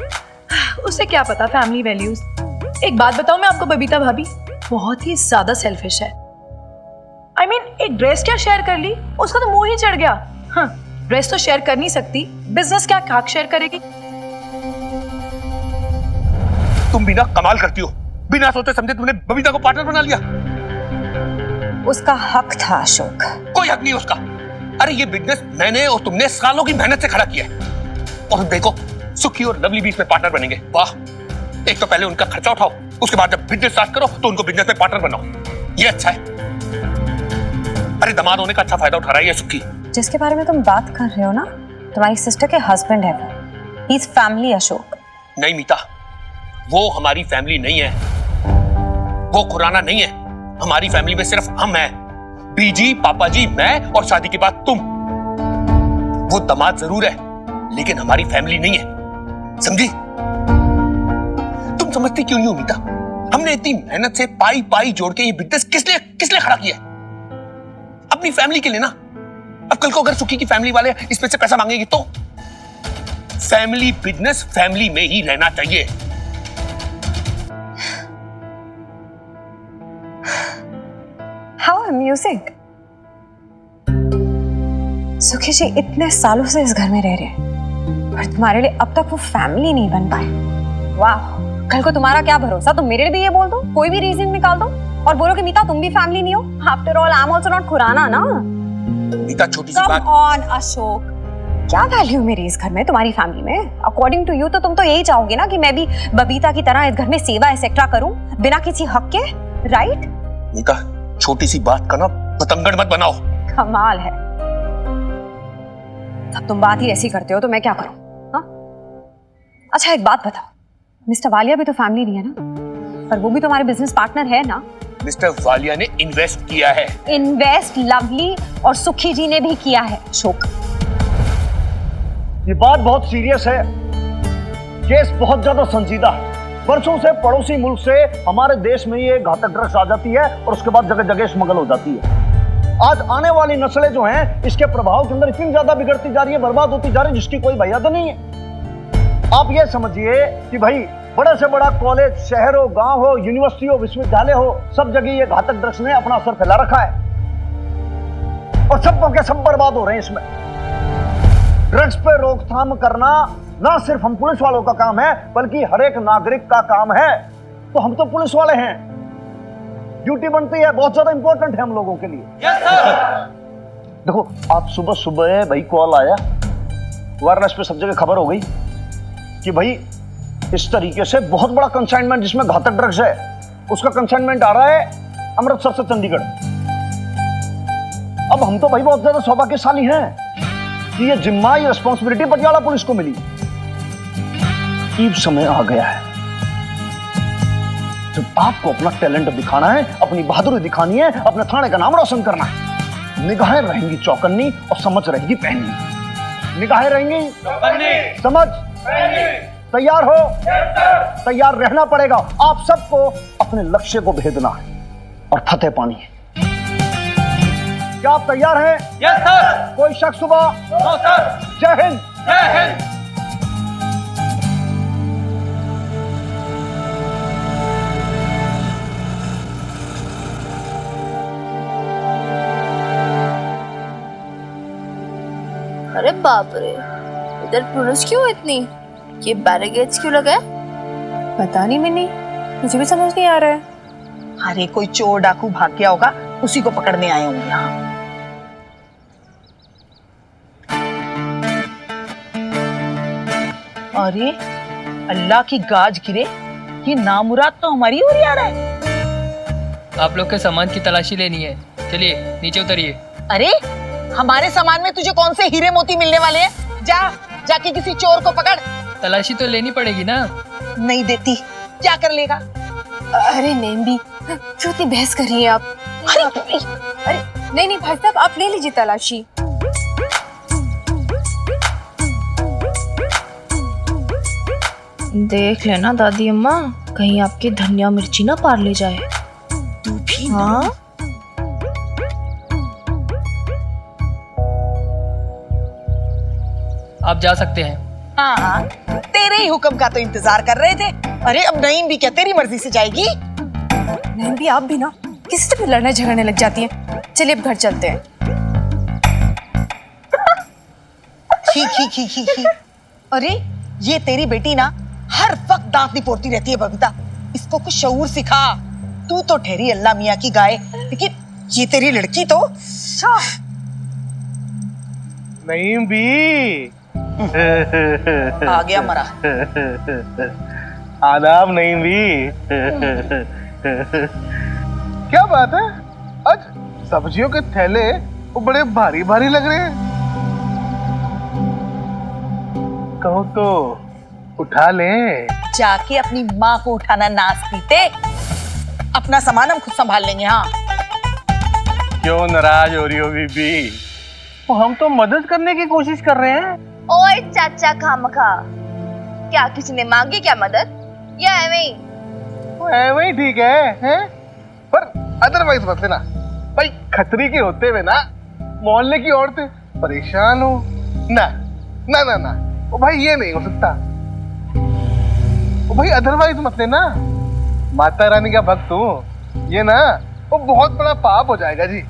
उसे क्या पता फैमिली वैल्यूज। एक बात बताऊं मैं आपको, बबीता भाभी बहुत ही ज्यादा सेल्फिश है। I mean, एक ड्रेस क्या शेयर कर ली, उसका तो मुंह ही चढ़ गया। हाँ, ड्रेस तो शेयर कर नहीं सकती, बिजनेस क्या खाक शेयर करेगी? तुम बिना कमाल करती हो, बिना सोचे समझे तुमने बबीता को पार्टनर बना लिया। उसका हक था अशोक। कोई हक नहीं उसका। अरे ये बिजनेस मैंने और तुमने सालों की मेहनत से खड़ा किया है, और देखो सुखी और लवली भी इसमें पार्टनर बनेंगे। वाह, एक तो पहले उनका खर्चा उठाओ, उसके बाद जब बिजनेस स्टार्ट करो तो उनको बिजनेस में पार्टनर बनाओ। ये अच्छा है। अरे दामाद होने का अच्छा फायदा उठा रहा है ये सुखी। जिसके बारे में तुम बात कर रहे हो ना, तुम्हारी सिस्टर के हस्बैंड है वो। He is family Ashok. नहीं मीता, वो हमारी फैमिली नहीं है, वो खुराना नहीं है। हमारी फैमिली में सिर्फ हम हैं, बीजी, पापा जी, मैं और शादी के बाद तुम। वो दामाद जरूर है लेकिन हमारी फैमिली नहीं है, समझी? तुम समझती क्यों नहीं हो मीता? हमने इतनी मेहनत से पाई पाई जोड़ के ये बिजनेस किस लिए खड़ा किया है? अपनी फैमिली के लिए ना। अब कल को अगर सुखी की फैमिली वाले इसमें से पैसा मांगेंगे तो फैमिली बिजनेस फैमिली में ही रहना चाहिए। How amusing. सुखी जी इतने सालों से इस घर में रह रहे हैं और तुम्हारे लिए अब तक वो फैमिली नहीं बन पाए। वाह, कल को तुम्हारा क्या भरोसा, तुम मेरे लिए भी ये बोल दो, कोई भी रीजन निकाल दो और बोलो कि मीता तुम भी फैमिली नहीं हो। After all I am also not Khurana ना। मीता छोटी सी बात। कम ऑन अशोक, क्या वैल्यू मेरी इस घर में, तुम्हारी फैमिली में? अकॉर्डिंग टू यू तो तुम तो यही चाहोगे ना कि मैं भी बबीता की तरह इस घर में सेवा एक्सेट्रा करूं बिना किसी हक के, राइट? मीता छोटी सी बात का ना पतंगड़ मत बनाओ। कमाल है, अब तुम बात ही ऐसी करते हो तो मैं क्या करूं? हाँ, अच्छा एक बात बताओ, मिस्टर वालिया भी तो फैमिली नहीं है ना, पर वो भी तो हमारे बिजनेस पार्टनर है ना। मिस्टर वालिया ने इन्वेस्ट किया है। इन्वेस्ट लवली और सुखी जी ने भी किया है अशोक। ये बात बहुत सीरियस है, केस बहुत ज्यादा संजीदा है। वर्षों से पड़ोसी मुल्क से हमारे देश में ये घातक ड्रग्स आ जाती है और उसके बाद जगह जगह स्मगल हो जाती है। आज आने वाली नस्लें जो हैं इसके प्रभाव के अंदर इतनी ज्यादा बिगड़ती जा रही है, बर्बाद होती जा रही है, जिसकी कोई भैया नहीं है। आप ये समझिए कि भाई बड़े से बड़ा कॉलेज, शहर हो, गांव हो, यूनिवर्सिटी हो, विश्वविद्यालय हो, सब जगह ये घातक ड्रग्स ने अपना असर फैला रखा है और सब के सब बर्बाद हो रहे हैं इसमें। ड्रग्स पे रोकथाम करना ना सिर्फ हम पुलिस वालों का काम है बल्कि हर एक नागरिक का काम है। तो हम तो पुलिस वाले हैं, ड्यूटी बनती है, बहुत ज्यादा इंपॉर्टेंट है हम लोगों के लिए। yes, देखो आज सुबह सुबह भाई कॉल आया, वायरलेस पे सब जगह खबर हो गई कि भाई इस तरीके से बहुत बड़ा कंसाइनमेंट जिसमें घातक ड्रग्स है, उसका कंसाइनमेंट आ रहा है अमृतसर से चंडीगढ़। अब हम तो भाई बहुत ज्यादा सौभाग्यशाली हैं कि ये जिम्मा, ये रिस्पॉन्सिबिलिटी पटियाला पुलिस को मिली। ईब समय आ गया है जब आपको अपना टैलेंट दिखाना है, अपनी बहादुरी दिखानी है, अपने थाने का नाम रोशन करना है। निगाहें रहेंगी चौकन्नी और समझ रहेगी पहनी। निगाहें रहेंगी समझ, तैयार हो? तैयार रहना पड़ेगा। आप सबको अपने लक्ष्य को भेदना है और फतेह पानी है। क्या आप तैयार हैं? Yes sir. कोई शक सुबह? No sir. जय हिंद। जय हिंद। बाप रे, इधर पुलिस क्यों इतनी? ये बैरिकेड्स क्यों लगा है? पता नहीं मिनी, मुझे भी समझ नहीं आ रहा है। अरे कोई चोर डाकू भाग गया होगा, उसी को पकड़ने आए होंगे यहाँ। अरे अल्लाह की गाज गिरे, ये नामुराद तो हमारी ओर ही आ रहा है। आप लोग के सामान की तलाशी लेनी है, चलिए नीचे उतरिए। अरे हमारे सामान में तुझे कौन से हीरे मोती मिलने वाले हैं? जाके किसी चोर को पकड़। तलाशी तो लेनी पड़ेगी ना। नहीं देती, क्या कर लेगा? अरे नेम्बी, क्यों इतनी बहस कर रही हैं आप? अरे नहीं भाई साहब, आप ले लीजिए तलाशी। देख लेना दादी अम्मा, कहीं आपकी धनिया मिर्ची ना पार ले जाए। तू भी हाँ? आप जा सकते हैं। हाँ, तेरे ही हुक्म का तो इंतजार कर रहे थे। अरे अब नईम भी क्या तेरी मर्जी से जाएगी? नेम्बी, आप भी ना किसी से भी लड़ने झगड़ने लग जाती हैं। चलिए अब घर चलते हैं। ही। अरे ये तेरी बेटी ना हर वक्त दांत निपोड़ती रहती है बबीता, इसको कुछ शऊर सिखा। तू तो ठहरी अल्लाह मियाँ की गाय, लेकिन ये तेरी लड़की तो नहीं भी आ गया मरा। आदाब नहीं भी। क्या बात है, आज सब्जियों के थैले वो बड़े भारी भारी लग रहे हैं। कहो तो उठा ले। जाके अपनी माँ को उठाना नाच पीते, अपना सामान हम खुद संभाल लेंगे। हाँ, क्यों नाराज हो रही हो बीबी? हम तो मदद करने की कोशिश कर रहे हैं। ओए चाचा खामखा, क्या किसी ने मांगी क्या मदद, या ऐਵੇਂ ही? ऐਵੇਂ ही ठीक है? पर अदरवाइज मत लेना भाई। खतरी के होते हुए ना मोहल्ले की औरतें परेशान हो ना ना ना ना, ओ भाई ये नहीं हो सकता। ओ भाई अदरवाइज मत लेना। माता रानी का भक्त हूँ, ये ना वो बहुत बड़ा पाप हो जाएगा जी।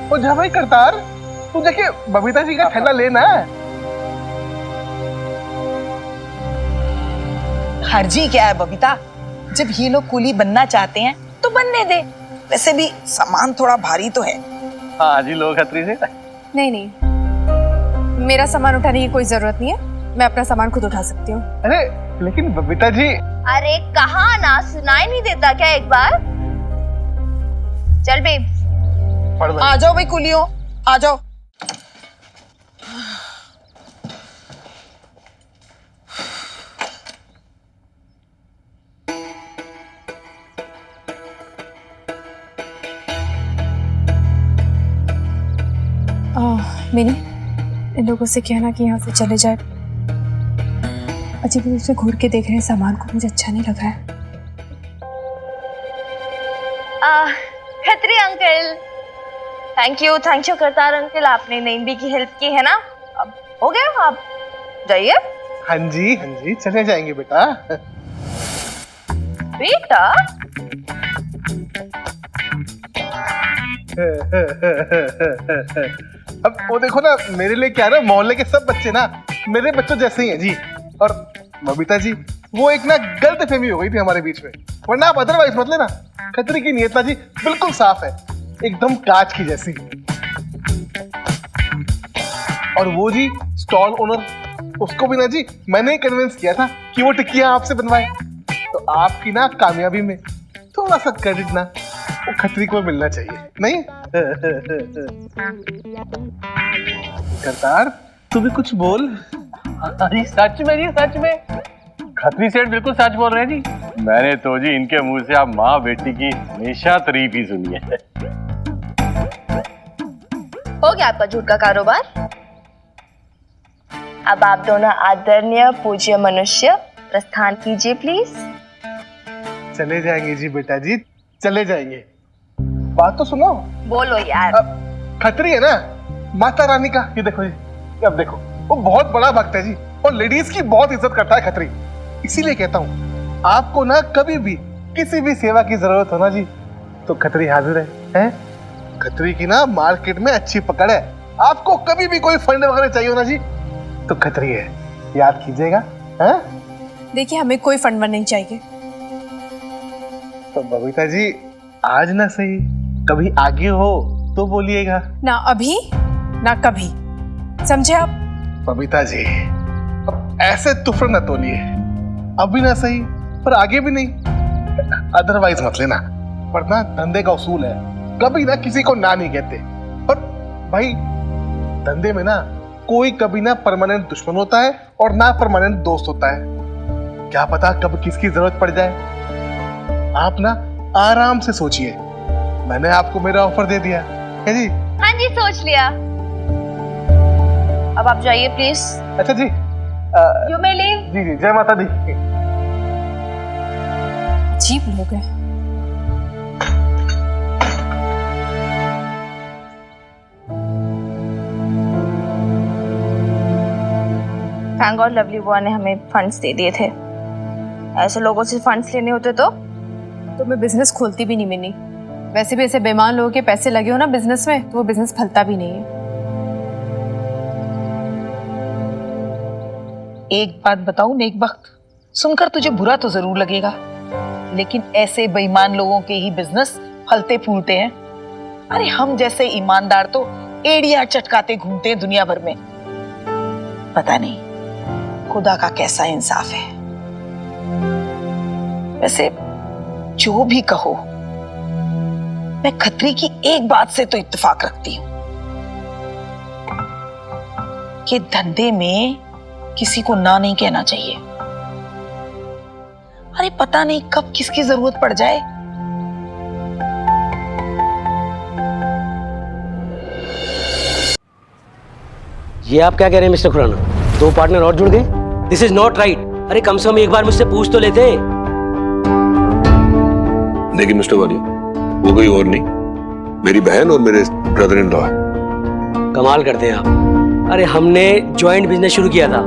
ओ जा भाई करतार, तू जाके बबीता जी का थैला लेना। हर्जी क्या है बबीता, जब ये लोग कुली बनना चाहते हैं तो बनने दे। वैसे भी सामान थोड़ा भारी तो है। हाँ जी, लोग खतरी से। नहीं, मेरा सामान उठाने की कोई जरूरत नहीं है, मैं अपना सामान खुद उठा सकती हूँ। अरे लेकिन बबीता जी। अरे कहा ना, सुनाई नहीं देता क्या एक बार? चल बेब, आ जाओ भाई कुलियों, आ जाओ। मिनी, इन लोगों से कहना कि यहाँ से चले जाए। अजीब रूप से घूर के देख रहे हैं सामान को, मुझे अच्छा नहीं लग रहा है। Khatri uncle, thank you Kartar uncle, आपने नईम की हेल्प की है ना। अब हो गया, आप जाइए। हाँ जी चले जाएंगे बेटा। बेटा अब वो देखो ना, मेरे लिए क्या है ना, मोहल्ले के सब बच्चे ना मेरे बच्चों जैसे ही हैं जी। और बबीता जी, वो एक ना गलत फहमी हो गई थी हमारे बीच में, वरना आप अदरवाइज मत लेना। खतरी की नियत ना जी बिल्कुल साफ है, एकदम कांच की जैसी। और वो जी स्टॉल ओनर, उसको भी ना जी मैंने ही कन्विंस किया था कि वो टिक्कियां आपसे बनवाए। तो आपकी ना कामयाबी में थोड़ा सा क्रेडिट ना वो खतरी को मिलना चाहिए, नहीं? करतार, तू भी कुछ बोल। जी सच में जी, सच में खतरी सेठ बिल्कुल सच बोल रहे हैं जी। मैंने तो जी इनके मुंह से आप माँ बेटी की हमेशा तारीफ ही सुनी है। हो गया आपका झूठ का कारोबार। अब आप दोनों आदरणीय पूज्य मनुष्य प्रस्थान कीजिए प्लीज। चले जाएंगे जी बेटा जी, चले जाएंगे। बात तो सुनो। बोलो यार। खतरी है ना माता रानी का, ये देखो जी, अब देखो वो बहुत बड़ा भक्त है जी, और लेडीज की बहुत इज्जत करता है खतरी। इसीलिए कहता हूँ आपको ना कभी भी किसी भी सेवा की जरूरत हो ना जी, तो खतरी हाजिर है? खतरी की ना मार्केट में अच्छी पकड़ है, आपको कभी भी कोई फंड वगैरह चाहिए हो ना जी तो खतरी है, याद कीजिएगा। हैं? देखिए हमें कोई फंड वंड नहीं चाहिए। तो बबीता जी आज ना सही, कभी आगे हो तो बोलिएगा। ना अभी ना कभी, समझे आप? बबीता जी अब ऐसे तुफर न तोलिए, अभी ना सही पर आगे भी नहीं, अदरवाइज मत लेना, वरना धंधे का उसूल है कभी ना किसी को ना नहीं कहते। पर भाई धंधे में ना कोई कभी ना परमानेंट दुश्मन होता है और ना परमानेंट दोस्त होता है, क्या पता कब किसकी जरूरत पड़ जाए। आप ना आराम से सोचिए, मैंने आपको मेरा ऑफर दे दिया है जी। हाँ जी सोच लिया, अब आप जाइए प्लीज। अच्छा जी यू मे लीव। जी जी, जय माता दी। अजीब लोग हैं। थैंक गॉड लवली बुआ ने हमें फंड्स दे दिए थे, ऐसे लोगों से फंड्स लेने होते तो मैं बिजनेस खोलती भी नहीं मिनी। वैसे भी ऐसे बेईमान लोगों के पैसे लगे हो ना बिजनेस में तो वो बिजनेस फलता भी नहीं है। एक बात बताऊं नेक वक्त, सुनकर तुझे बुरा तो जरूर लगेगा, लेकिन ऐसे बेईमान लोगों के ही बिजनेस फलते फूलते हैं। अरे हम जैसे ईमानदार तो एड़ियां चटकाते घूमते हैं दुनिया भर में। पता नहीं खुदा का कैसा इंसाफ है। वैसे जो भी कहो, मैं खत्री की एक बात से तो इत्तेफाक रखती हूं कि धंधे में किसी को ना नहीं कहना चाहिए। अरे पता नहीं कब किसकी जरूरत पड़ जाए। ये आप क्या कह रहे हैं मिस्टर खुराना? 2 पार्टनर और जुड़ गए? This is not right. अरे कम से कम एक बार मुझसे पूछ तो लेते। देखिए मिस्टर वालिया, वो कोई और नहीं, मेरी बहन और मेरे ब्रदर इन लॉ है। कमाल करते हैं आप। अरे हमने जॉइंट बिजनेस शुरू किया था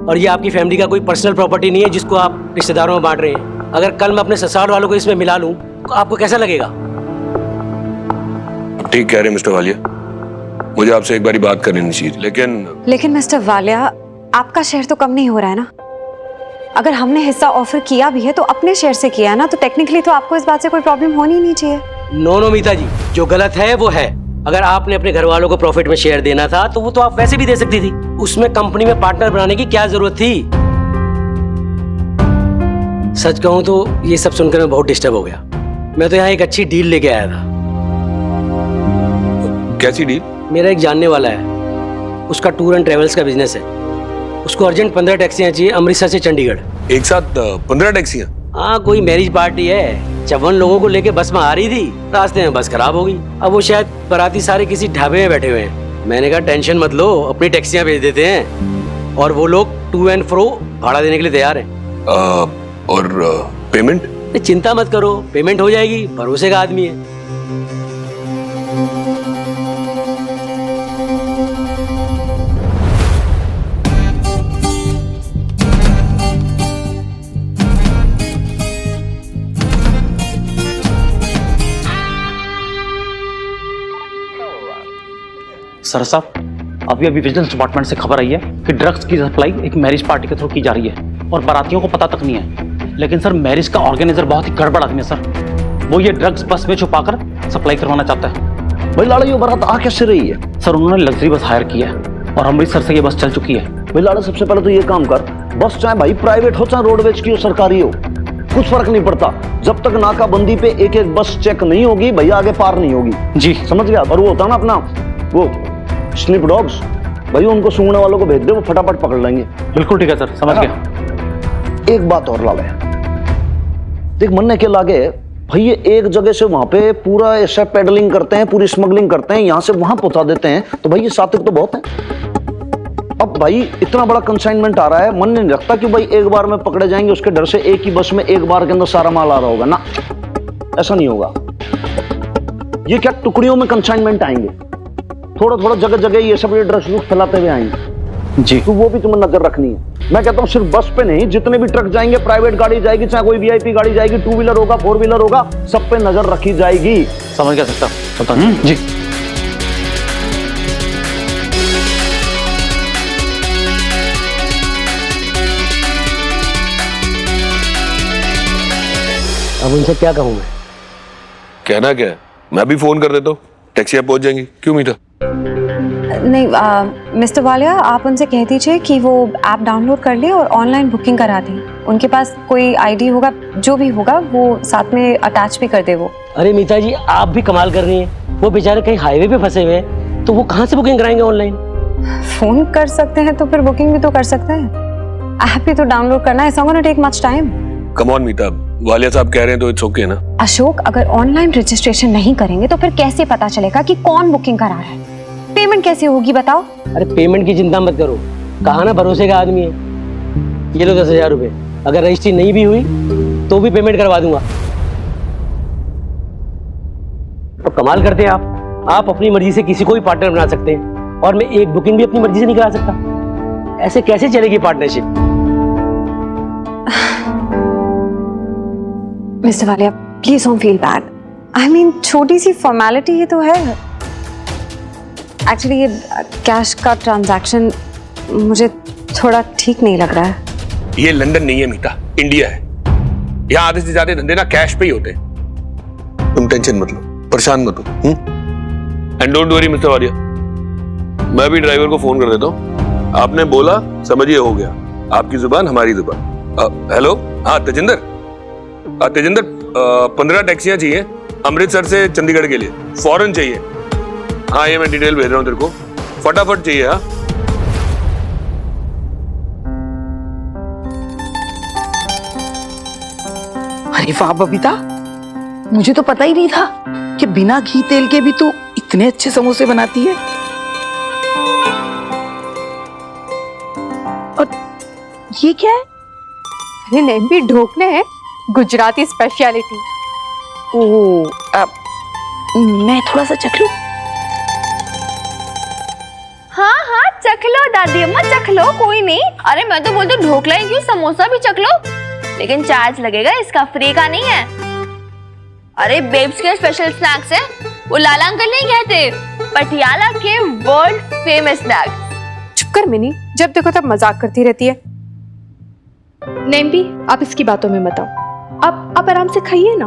और ये आपकी फैमिली का कोई पर्सनल प्रॉपर्टी नहीं है जिसको आप रिश्तेदारों में बांट रहे हैं। अगर कल मैं अपने ससुराल वालों को इसमें मिला लूं तो आपको कैसा लगेगा? ठीक कह रहे हैं मिस्टर वालिया, मुझे आपसे एक बारी बात कर लेनी चाहिए, लेकिन मिस्टर वालिया, आपका शेयर तो कम नहीं हो रहा है ना। अगर हमने हिस्सा ऑफर किया भी है तो अपने शेयर से किया है ना, तो टेक्निकली तो आपको इस बात से कोई प्रॉब्लम होनी ही नहीं चाहिए। नो मीता जी, जो गलत है वो है। अगर आपने अपने घर वालों को प्रॉफिट में शेयर देना था तो वो तो आप वैसे भी दे सकती थी, उसमें कंपनी में पार्टनर बनाने की क्या जरूरत थी? सच कहूं तो ये सब सुनकर मैं बहुत डिस्टर्ब हो गया। मैं तो यहाँ एक अच्छी डील लेके आया था। कैसी डील? मेरा एक जानने वाला है, उसका टूर एंड ट्रेवल्स का बिजनेस है। उसको अर्जेंट 15 टैक्सियां चाहिए अमृतसर से चंडीगढ़। एक साथ 15 टैक्सियां? हाँ, कोई मैरिज पार्टी है। 54 लोगों को लेके बस में आ रही थी, रास्ते में बस खराब हो गई। अब वो शायद बाराती सारे किसी ढाबे में बैठे हुए हैं। मैंने कहा टेंशन मत लो, अपनी टैक्सियां भेज देते हैं और वो लोग टू एंड फ्रो भाड़ा देने के लिए तैयार हैं। और पेमेंट? चिंता मत करो, पेमेंट हो जाएगी, भरोसे का आदमी है। सर साहब, अभी विजिलेंस डिपार्टमेंट से खबर आई है कि ड्रग्स की सप्लाई एक मैरिज पार्टी के थ्रू की जा रही है और बारातियों को पता तक नहीं है। लेकिन सर मैरिज का ऑर्गेनाइजर बहुत ही गड़बड़ आदमी है सर। वो ये ड्रग्स बस में छुपाकर सप्लाई करवाना चाहता है। भाई लाड़ा, ये बारात आ कैसे रही है? सर उन्होंने लग्जरी बस हायर की है और अमृतसर से ये बस चल चुकी है। भाई लाड़ा, सबसे पहले तो ये काम कर, बस चाहे भाई प्राइवेट हो चाहे रोडवेज की हो सरकारी हो, कुछ फर्क नहीं पड़ता। जब तक नाकाबंदी पे एक एक बस चेक नहीं होगी भैया आगे पार नहीं होगी। जी समझ गया? और वो होता ना अपना वो स्लिप डॉग्स, भाई उनको सूंघने वालों को भेज दे, वो फटाफट पकड़ लेंगे। बिल्कुल ठीक है सर, समझ गया। एक बात और लाले, देख मन ने क्या लागे भाई, ये एक जगह से वहां पे पूरा ऐसा पेडलिंग करते हैं, पूरी स्मगलिंग करते हैं, यहां से वहां पहुंचा देते हैं, तो भाई ये सातिक तो बहुत है। अब भाई इतना बड़ा कंसाइनमेंट आ रहा है, मन नहीं रखता कि भाई एक बार में पकड़े जाएंगे, उसके डर से एक ही बस में एक बार के अंदर सारा माल आ रहा होगा ना, ऐसा नहीं होगा। ये क्या टुकड़ियों में कंसाइनमेंट आएंगे, थोड़ा थोड़ा जगह जगह ये सब ड्रग्स लूट फैलाते हुए आएंगे जी। तो वो भी तुम्हें नजर रखनी है। मैं कहता हूँ सिर्फ बस पे नहीं, जितने भी ट्रक जाएंगे, प्राइवेट गाड़ी जाएगी, चाहे कोई वीआईपी गाड़ी जाएगी, 2 व्हीलर होगा, 4 व्हीलर होगा, सब पे नजर रखी जाएगी। समझ गया सकता जी। अब उनसे क्या कहूँ मैं? कहना क्या है, मैं भी फोन कर देता हूँ, टैक्सी आप पहुंच जाएंगी। क्यों मीठा? नहीं मिस्टर वालिया, आप उनसे कह दीजिए कि वो ऐप डाउनलोड कर ले और ऑनलाइन बुकिंग करा दें। उनके पास कोई आईडी होगा, जो भी होगा वो साथ में अटैच भी कर दे वो। अरे मीता जी, आप भी कमाल कर रही हैं। वो बेचारे कहीं हाईवे पे फंसे हुए हैं, तो वो कहाँ से बुकिंग कराएंगे ऑनलाइन? फोन कर सकते हैं तो फिर बुकिंग भी तो कर सकते हैं। ऐप भी तो डाउनलोड करना है, it's not gonna take much time. Come on मीठा, वालिया साहब कह रहे हैं तो इट्स ओके ना। अशोक, अगर ऑनलाइन रजिस्ट्रेशन नहीं करेंगे तो फिर कैसे पता चलेगा कि कौन बुकिंग करा रहा है? पेमेंट कैसे होगी बताओ? अरे पेमेंट की चिंता मत करो, कहा ना भरोसे का आदमी है। ये लो 10,000 रुपए, अगर रजिस्ट्री नहीं भी हुई तो भी पेमेंट करवा दूंगा। तो कमाल करते हैं आप अपनी मर्जी से किसी को भी पार्टनर बना सकते हैं, और मैं एक बुकिंग भी अपनी मर्जी से नहीं करा सकता। ऐसे कैसे चलेगी partnership? Mister Walia, please don't feel bad. I mean छोटी सी फॉर्मेलिटी ही तो है। एक्चुअली ये कैश का ट्रांजैक्शन मुझे थोड़ा ठीक नहीं लग रहा है। ये लंदन नहीं है मीठा, इंडिया है। यहाँ आधे से ज्यादा धंधे ना कैश पे ही होते हैं। तुम टेंशन मत लो, परेशान मत हो। And don't worry mister Walia, मैं भी ड्राइवर को फोन कर देता हूँ। आपने बोला, समझिए हो गया। आपकी जुबान हमारी जुबान। हेलो, हाँ तेजिंदर, 15 टैक्सियां चाहिए अमृतसर से चंडीगढ़ के लिए, फौरन चाहिए। हाँ, ये मैं डिटेल भेज रहा हूँ तेरे को, फटाफट चाहिए। हाँ, अरे वाह बबीता, मुझे तो पता ही नहीं था कि बिना घी तेल के भी तू इतने अच्छे समोसे बनाती है। और ये क्या है? अरे नेम्बी, ढोकले हैं, गुजराती स्पेशलिटी। ओह, मैं थोड़ा सा चख लूं? हाँ हाँ चख लो दादी अम्मा, चख लो, कोई नहीं। अरे मैं तो बोलती हूँ ढोकला ही क्यों, समोसा भी चख लो, लेकिन चार्ज लगेगा इसका, फ्री का नहीं है। अरे बेब्स के स्पेशल स्नैक्स है, वो लाला अंकल नहीं कहते, पटियाला के वर्ल्ड फेमस स्नैक्स। चुप कर मिनी, जब देखो तब मजाक करती रहती है। नेम्बी, आप इसकी बातों में मत आओ। आप आराम से खाइए ना।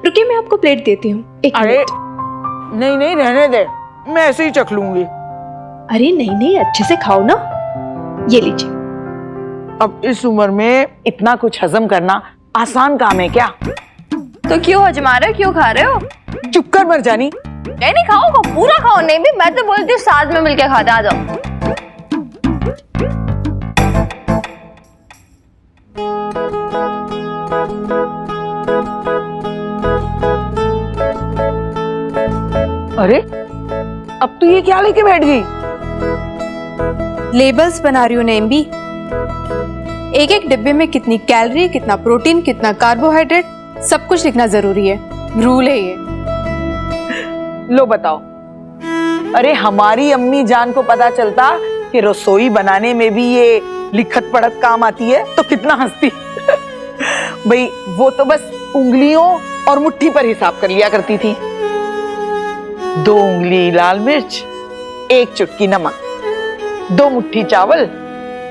रुकिए, मैं आपको प्लेट देती हूँ। अरे नहीं नहीं, रहने दे, मैं ऐसे ही चख लूंगी। अरे नहीं नहीं, अच्छे से खाओ ना। ये लीजिए। अब इस उम्र में इतना कुछ हजम करना आसान काम है क्या? तो क्यों हजमा रहे हो, क्यों खा रहे हो? चुप कर मर जानी। नहीं नहीं, खाओ, पूरा खाओ। नहीं भी, मैं तो बोलती हूँ साथ में मिलके खाते, आ जाओ। अरे अब तू ये क्या लेके बैठ गई? लेबल्स बना रही हूँ नेम्बी। एक एक डिब्बे में कितनी कैलोरी, कितना प्रोटीन, कितना कार्बोहाइड्रेट, सब कुछ लिखना जरूरी है, रूल है ये। लो बताओ, अरे हमारी अम्मी जान को पता चलता कि रसोई बनाने में भी ये लिखत पढ़त काम आती है तो कितना हंसती। भाई वो तो बस उंगलियों और मुट्ठी पर हिसाब कर लिया करती थी। 2 उंगली लाल मिर्च, 1 चुटकी नमक, 2 मुट्ठी चावल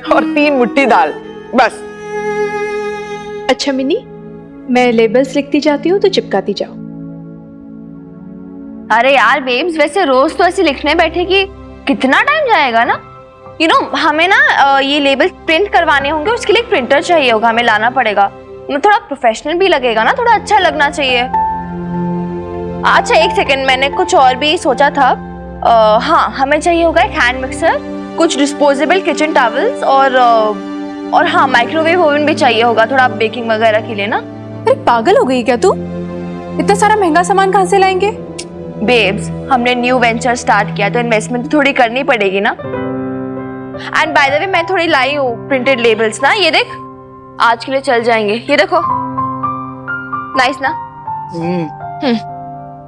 और 3 मुट्ठी दाल, बस। अच्छा मिनी, मैं लेबल्स लिखती जाती हूँ तो चिपकाती जाओ। अरे यार बेब्स, वैसे रोज तो ऐसे लिखने बैठे कि कितना टाइम जाएगा ना। यू नो, हमें ना ये लेबल प्रिंट करवाने होंगे, उसके लिए एक प्रिंटर चाहिए होगा, हमें लाना पड़ेगा। थोड़ा प्रोफेशनल भी लगेगा ना, थोड़ा अच्छा लगना चाहिए। अच्छा एक सेकंड, मैंने कुछ और भी सोचा था। हाँ, हमें चाहिए होगा एक हैंड मिक्सर, कुछ डिस्पोजेबल किचन टॉवल्स और हाँ, माइक्रोवेव ओवन भी चाहिए होगा थोड़ा बेकिंग वगैरह के लिए ना। अरे पागल हो गई क्या तू? इतना सारा महंगा सामान कहाँ से लाएंगे? बेब्स, हमने न्यू वेंचर स्टार्ट किया तो इन्वेस्टमेंट तो थोड़ी करनी पड़ेगी ना। एंड बाय द वे, मैं थोड़ी लाई हूँ प्रिंटेड लेबल्स ना, ये देख, आज के लिए चल जाएंगे, ये देखो, नाइस ना।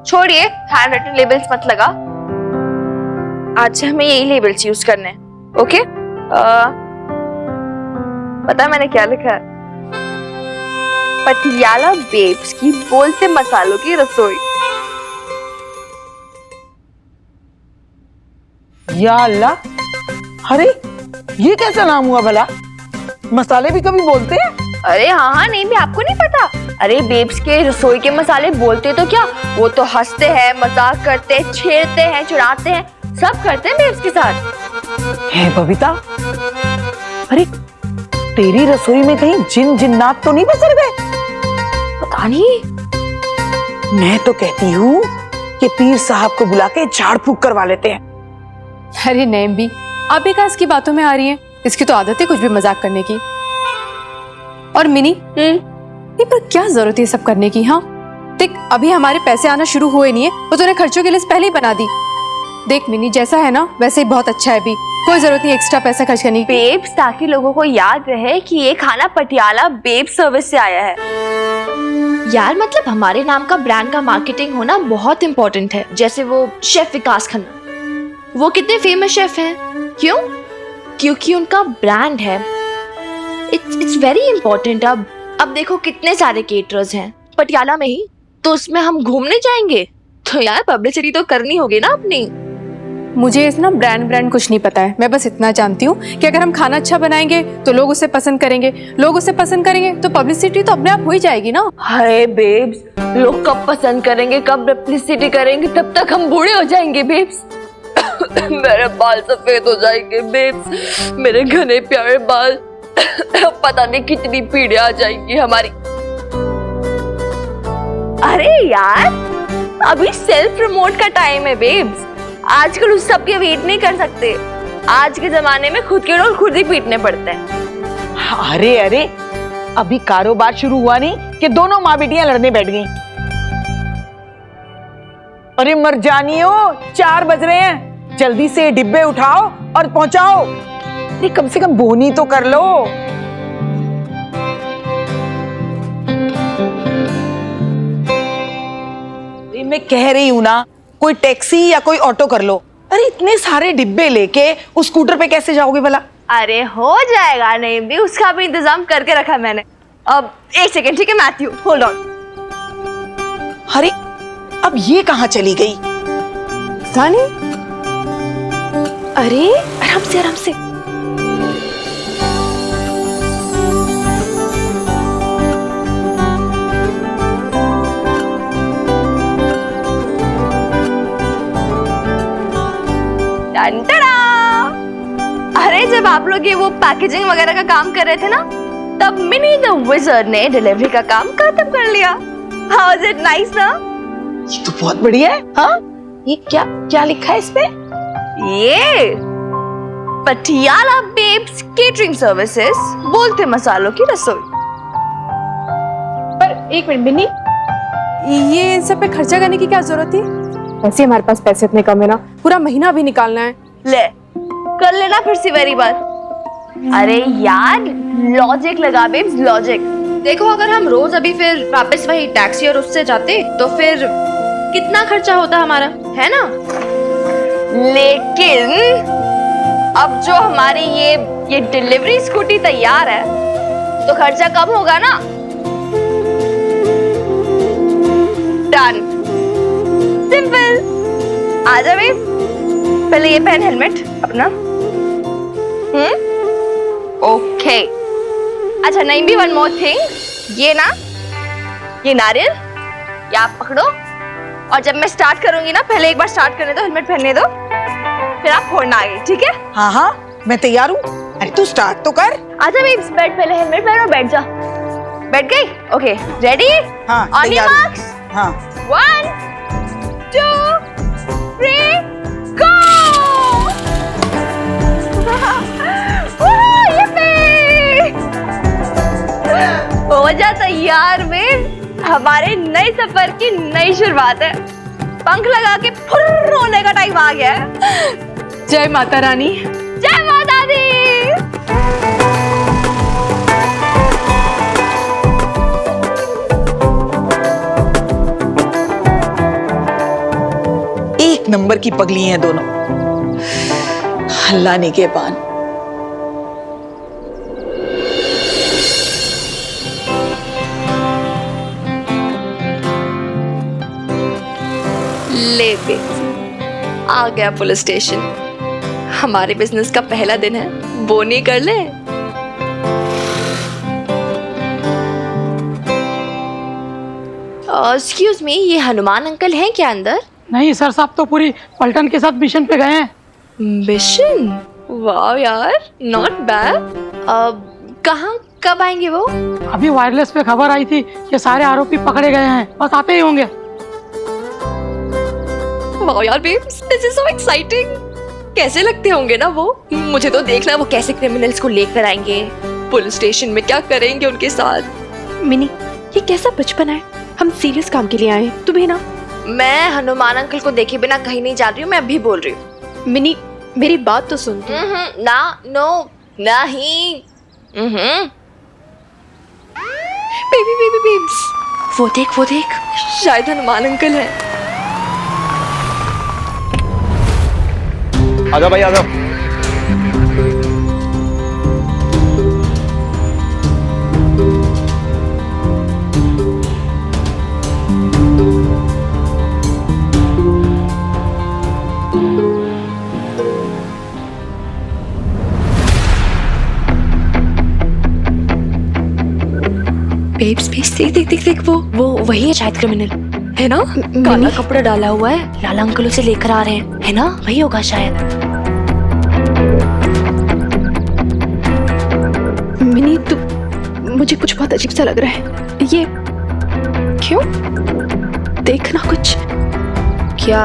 छोड़िए, हैंड रिटन लेबल्स मत लगा, आज से हमें यही लेबल्स यूज करने हैं, ओके? पता है मैंने क्या लिखा है? पटियाला बेब्स की बोलते मसालों की रसोई। या अल्लाह, अरे ये कैसा नाम हुआ भला? मसाले भी कभी बोलते हैं? अरे हाँ, नहीं भी आपको नहीं पता। अरे बेब्स के रसोई के मसाले बोलते तो क्या, वो तो हंसते हैं, मजाक करते हैं, छेड़ते हैं, चिढ़ाते हैं, सब करते हैं बेब्स के साथ। है बबीता, अरे तेरी रसोई में कहीं जिन जिन्नात तो नहीं बसर गए? पता नहीं। मैं तो कहती हूँ कि पीर साहब को बुला के झाड़ फूक करवा लेते हैं। अरे नैम भी, आप भी कहाँ इसकी बातों में आ रही हैं? इसकी तो आदत है कुछ भी मजाक करने की। और मिनी, नहीं पर क्या जरूरत है सब करने की? हाँ देख, अभी हमारे पैसे आना शुरू हुए नहीं है, वो तूने खर्चों की लिस्ट पहले ही बना दी। देख मिनी, जैसा है ना वैसे ही बहुत अच्छा है, भी कोई जरूरत नहीं एक्स्ट्रा पैसा खर्च करने की। बेब्स, ताकि लोगों को याद रहे कि ये खाना पटियाला बेब सर्विस से आया है। यार मतलब हमारे नाम का ब्रांड का मार्केटिंग होना बहुत इम्पोर्टेंट है। जैसे वो शेफ विकास खन्ना, वो कितने फेमस शेफ हैं, क्यों? क्योंकि उनका ब्रांड है। It's very important. अब देखो कितने सारे केटरर्स हैं पटियाला में ही, तो उसमें हम घूमने जाएंगे तो यार पब्लिसिटी तो करनी होगी ना अपनी। मुझे इस ना ब्रांड कुछ नहीं पता है, मैं बस इतना जानती हूँ कि अगर हम खाना अच्छा बनाएंगे तो लोग उसे पसंद करेंगे, लोग उसे पसंद करेंगे तो पब्लिसिटी तो अपने आप हो ही जाएगी ना। हाय बेब्स, लोग कब पसंद करेंगे, कब पब्लिसिटी करेंगे, तब तक हम बूढ़े हो जाएंगे बेब्स। मेरे बाल सफेद हो जाएंगे बेब्स, मेरे घने प्यारे बाल। पता नहीं कितनी पीढ़ियां आ जाएंगी हमारी। अरे यार, अभी सेल्फ प्रमोट का टाइम है बेब्स। आजकल उस सब के वेट नहीं कर सकते। आज के जमाने में खुद के डोल खुद ही पीटने पड़ते हैं। अरे अरे, अभी कारोबार शुरू हुआ नहीं कि दोनों माँ बेटियां लड़ने बैठ गईं। अरे मर जानियो, 4 बज रहे हैं, जल्दी से डिब्बे उठाओ और पहुंचाओ। नहीं कम से कम बोनी तो कर लो। मैं कह रही हूं ना, कोई टैक्सी या कोई ऑटो कर लो। अरे इतने सारे डिब्बे लेके उस स्कूटर पे कैसे जाओगे भला? अरे हो जाएगा, नहीं भी उसका भी इंतजाम करके रखा मैंने। अब 1 सेकेंड, ठीक है मैथ्यू, होल्ड ऑन। अरे अब ये कहाँ चली गई? सानी, अरे आराम से आराम से। अरे जब आप लोग ये वो पैकेजिंग वगैरह का काम कर रहे थे ना, तब मिनी द विज़र्ड ने डिलीवरी का काम खत्म कर लिया। हाउ इज इट नाइस ना? ये तो बहुत बढ़िया है। हाँ, ये क्या क्या लिखा है इस पे? ये पटियाला बेब्स केटरिंग सर्विसेज, बोलते मसालों की रसोई। पर एक मिनट मिनी, ये इन सब पे खर्चा करने की क्या जरूरत थी? वैसे हमारे पास पैसे इतने कम है ना, पूरा महीना भी निकालना है। ले कर लेना फिर से वेरी बार। अरे यार लॉजिक लगा बेब्स, लॉजिक। देखो अगर हम रोज अभी फिर वापस वही टैक्सी और उससे जाते तो फिर कितना खर्चा होता हमारा, है ना? लेकिन अब जो हमारी ये डिलीवरी स्कूटी तैयार है तो खर्चा कम होगा ना। Done, simple. आजा बेब, पहले ये पहन हेलमेट अपना। ओके। अच्छा नहीं भी, वन मोर थिंग, ये ना, ये नारियल ये आप पकड़ो, और जब मैं स्टार्ट करूंगी ना, पहले एक बार स्टार्ट करने दो, हेलमेट पहनने दो, फिर आप फोड़ना आगे, ठीक है? हाँ हाँ, मैं तैयार हूँ। अरे तू स्टार्ट तो कर। आजा बेब्स, बैठ, पहले हेलमेट पहनो, बैठ जा। बैठ गई? Okay, ready? हाँ, ऑन योर मार्क्स। हाँ, 1 2 3 गो। हो जा तैयार में, हमारे नए सफर की नई शुरुआत है। पंख लगा के फुर्र होने का टाइम आ गया है। जय माता रानी। जय माता दी। एक नंबर की पगली हैं दोनों, अल्लाह ने के पान। ले पे आ गया पुलिस स्टेशन। हमारे बिजनेस का पहला दिन है, बोनी कर ले। एक्सक्यूज मी, ये हनुमान अंकल हैं क्या अंदर? नहीं सर साहब तो पूरी पलटन के साथ मिशन पे गए हैं। मिशन? वाह यार, नॉट बैड। कहाँ कब आएंगे वो? अभी वायरलेस पे खबर आई थी कि सारे आरोपी पकड़े गए हैं, बस आते ही होंगे। वाह यार babes, this is so exciting. कैसे लगते होंगे ना वो? मुझे तो देखना वो कैसे क्रिमिनल्स को लेकर आएंगे, पुलिस स्टेशन में क्या करेंगे उनके साथ। मिनी, ये कैसा बचपन है? हम सीरियस काम के लिए आए, तुम्हें ना। मैं हनुमान अंकल को देखे बिना कहीं नहीं जा रही हूँ, मैं अभी बोल रही हूँ। मिनी, मेरी बात तो सुन तू। ना, नो, नहीं। बेबी बेबी बेब्स, वो देख, शायद हनुमान अंकल है। आजा भाई आजा। बेब्स देख वो वही है शायद क्रिमिनल, है ना? काला कपड़ा डाला हुआ है, लाला अंकल उसे लेकर आ रहे हैं, है ना? वही होगा शायद। मिनी, तू, मुझे कुछ बहुत अजीब सा लग रहा है। ये क्यों? देखना कुछ। क्या?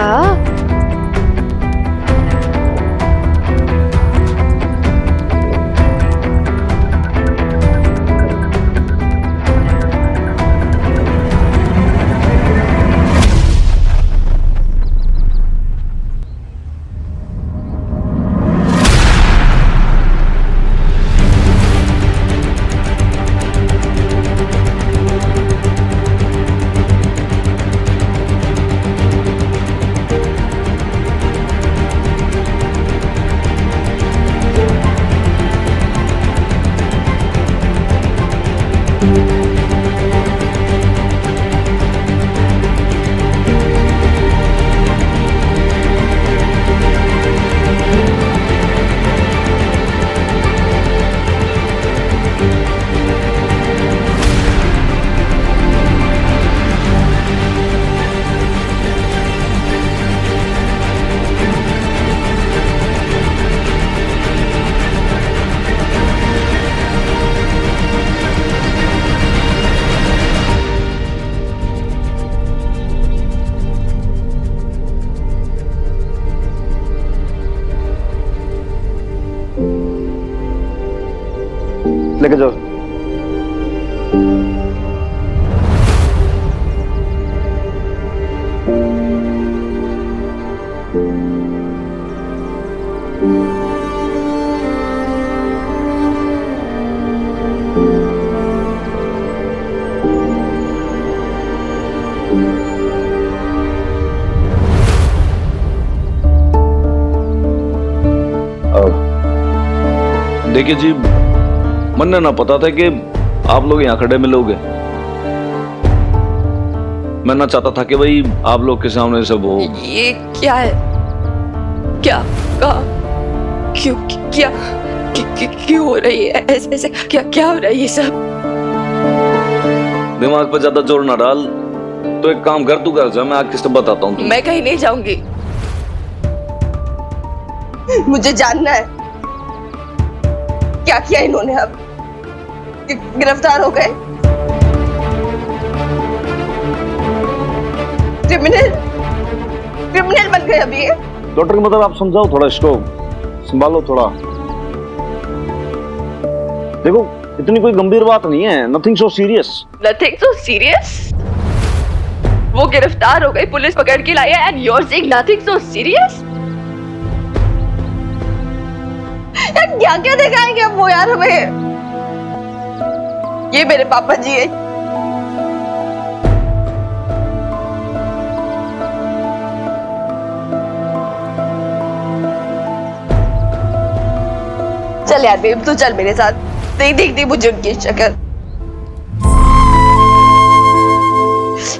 लेके जाओ। देखिए जी, मन ने ना पता था कि आप लोग यहाँ खड़े मिलोगे। मैं ना चाहता था कि भाई आप लोग के सामने सब हो। ये क्या है? क्या? क्यों? क्या? क्यों हो रही है ऐसे? क्या हो रहा है ये सब? दिमाग पर ज्यादा जोर ना डाल। तो एक काम कर, तू घर जा, मैं आके किससे बताता हूँ। मैं कहीं नहीं जाऊंगी। मुझे जानना है क्या किया इन्होंने। अब गिरफ्तार हो गए? क्रिमिनल बन गए अभी ये? डॉक्टर की मतलब आप समझाओ थोड़ा, इसको संभालो थोड़ा। देखो, इतनी कोई गंभीर बात नहीं है। Nothing so serious. Nothing so serious? वो गिरफ्तार हो गई, पुलिस पकड़ के लाई है, and you are saying nothing so serious? क्या क्या दिखाएंगे अब वो यार हमें? ये मेरे पापा जी है। चल यार बेब, तू चल मेरे साथ। नहीं देखती मुझे उनकी शक्ल।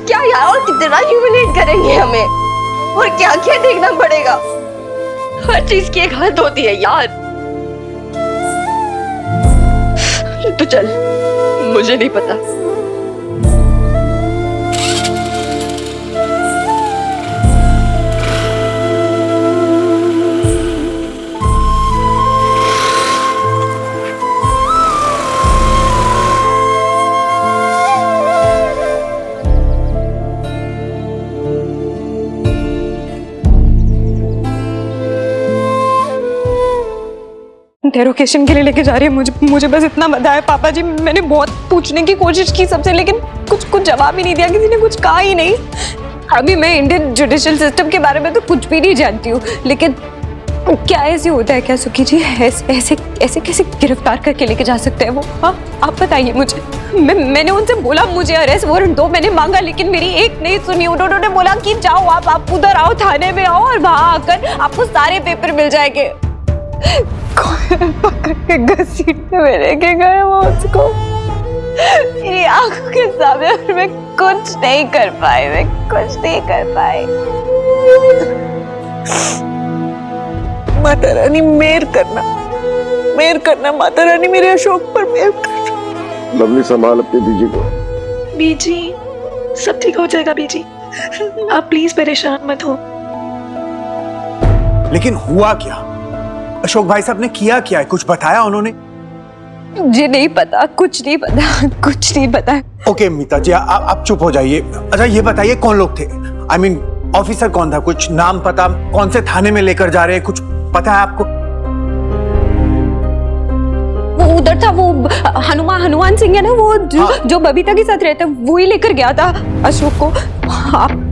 क्या यार, और कितना ह्यूमिलेट करेंगे हमें? और क्या क्या देखना पड़ेगा? हर चीज की एक हद होती है यार। तो चल, मुझे नहीं पता। इंटेरोगेशन के लिए लेके जा रही है। मुझे बस इतना पता है पापा जी, मैंने बहुत पूछने की कोशिश की सबसे, लेकिन कुछ जवाब ही नहीं दिया, किसी ने कुछ कहा ही नहीं। अभी मैं इंडियन जुडिशियल सिस्टम के बारे में तो कुछ भी नहीं जानती हूँ, लेकिन क्या ऐसे होता है क्या सुखी जी? ऐसे कैसे गिरफ्तार करके लेके जा सकते हैं वो? हाँ, आप बताइए मुझे। मैंने उनसे बोला मुझे अरेस्ट वारंट दो, मैंने मांगा, लेकिन मेरी एक नहीं सुनी। उन्होंने बोला कि जाओ आप उधर आओ, थाने में आओ, और वहां आकर आपको सारे पेपर मिल जाएंगे। पकड़ के घसीटने में लेके गए वो उसको मेरी आंखों के सामने, और मैं कुछ नहीं कर पाई। माता रानी मेहर करना माता रानी, मेरे अशोक पर मेहर करना। लवली संभाल अपनी बीजी को। बीजी, सब ठीक हो जाएगा बीजी, आप प्लीज परेशान मत हो। लेकिन हुआ क्या? अशोक भाई साहब ने किया क्या है? कुछ बताया उन्होंने? मुझे नहीं पता, कुछ नहीं पता। ओके मीता जी, आप चुप हो जाइए। अच्छा ये बताइए कौन लोग थे? आई मीन ऑफिसर कौन था? कुछ नाम पता? कौन से थाने में लेकर जा रहे हैं, कुछ पता है आपको? वो उधर था, वो हनुमान सिंह है ना, वो जो बबीता के साथ रहता है, वो ही लेकर गया था अशोक को।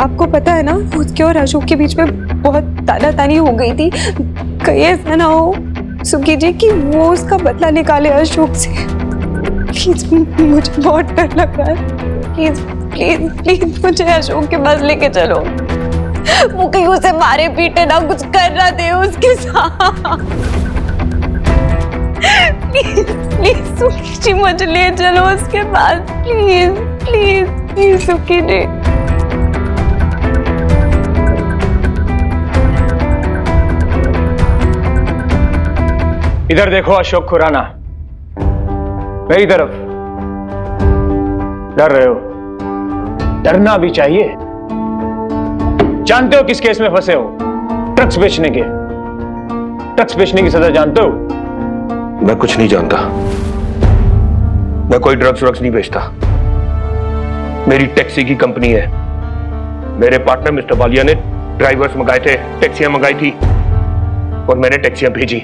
आपको पता है ना, उसके और अशोक के बीच में बहुत तानातानी हो गई थी। कहीं ऐसा ना हो सुखी जी कि वो उसका बदला निकाले अशोक से। प्लीज, मुझे बहुत डर लग रहा है। प्लीज मुझे अशोक के पास लेके चलो। वो कहीं उसे मारे पीटे ना, कुछ कर ना दे उसके साथ। प्लीज सुखी जी, मुझे ले चलो उसके पास। प्लीज सुखी जी। इधर देखो अशोक खुराना, मेरी तरफ। डर रहे हो? डरना भी चाहिए। जानते हो किस केस में फंसे हो? ड्रग्स बेचने की सजा जानते हो? मैं कुछ नहीं जानता। मैं कोई ड्रग्स नहीं बेचता। मेरी टैक्सी की कंपनी है। मेरे पार्टनर मिस्टर वालिया ने ड्राइवर्स मंगाए थे, टैक्सियां मंगाई थी, और मैंने टैक्सियां भेजी।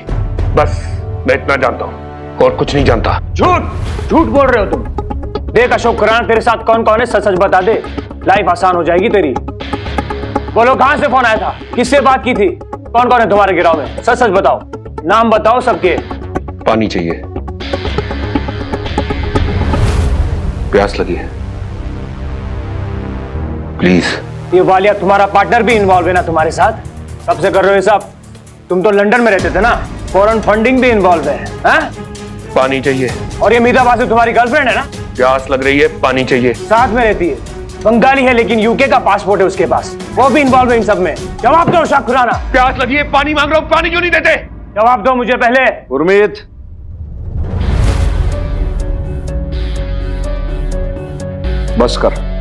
बस मैं इतना जानता हूं, और कुछ नहीं जानता। झूठ बोल रहे हो तुम। देख अशोक खुराना, तेरे साथ कौन कौन है, सच बता दे, लाइफ आसान हो जाएगी तेरी। बोलो कहां से फोन आया था, किससे बात की थी, कौन कौन है तुम्हारे गिराव में? सच बताओ, नाम बताओ सबके। पानी चाहिए, प्यास लगी है, प्लीज। ये वालिया तुम्हारा पार्टनर भी इन्वॉल्व है ना तुम्हारे साथ? कब से कर रहे हो ये सब? तुम तो लंदन में रहते थे ना, फॉरेन फंडिंग भी इन्वॉल्व है? पानी चाहिए। और ये मीता बासु तुम्हारी गर्लफ्रेंड है ना? प्यास लग रही है, पानी चाहिए। साथ में रहती है, बंगाली है लेकिन यूके का पासपोर्ट है उसके पास, वो भी इन्वॉल्व है इन सब में। जवाब दो अशोक खुराना। प्यास लगी है, पानी मांग रहा हूं, पानी क्यों नहीं देते? जवाब दो मुझे पहले। उर्मित, बस कर।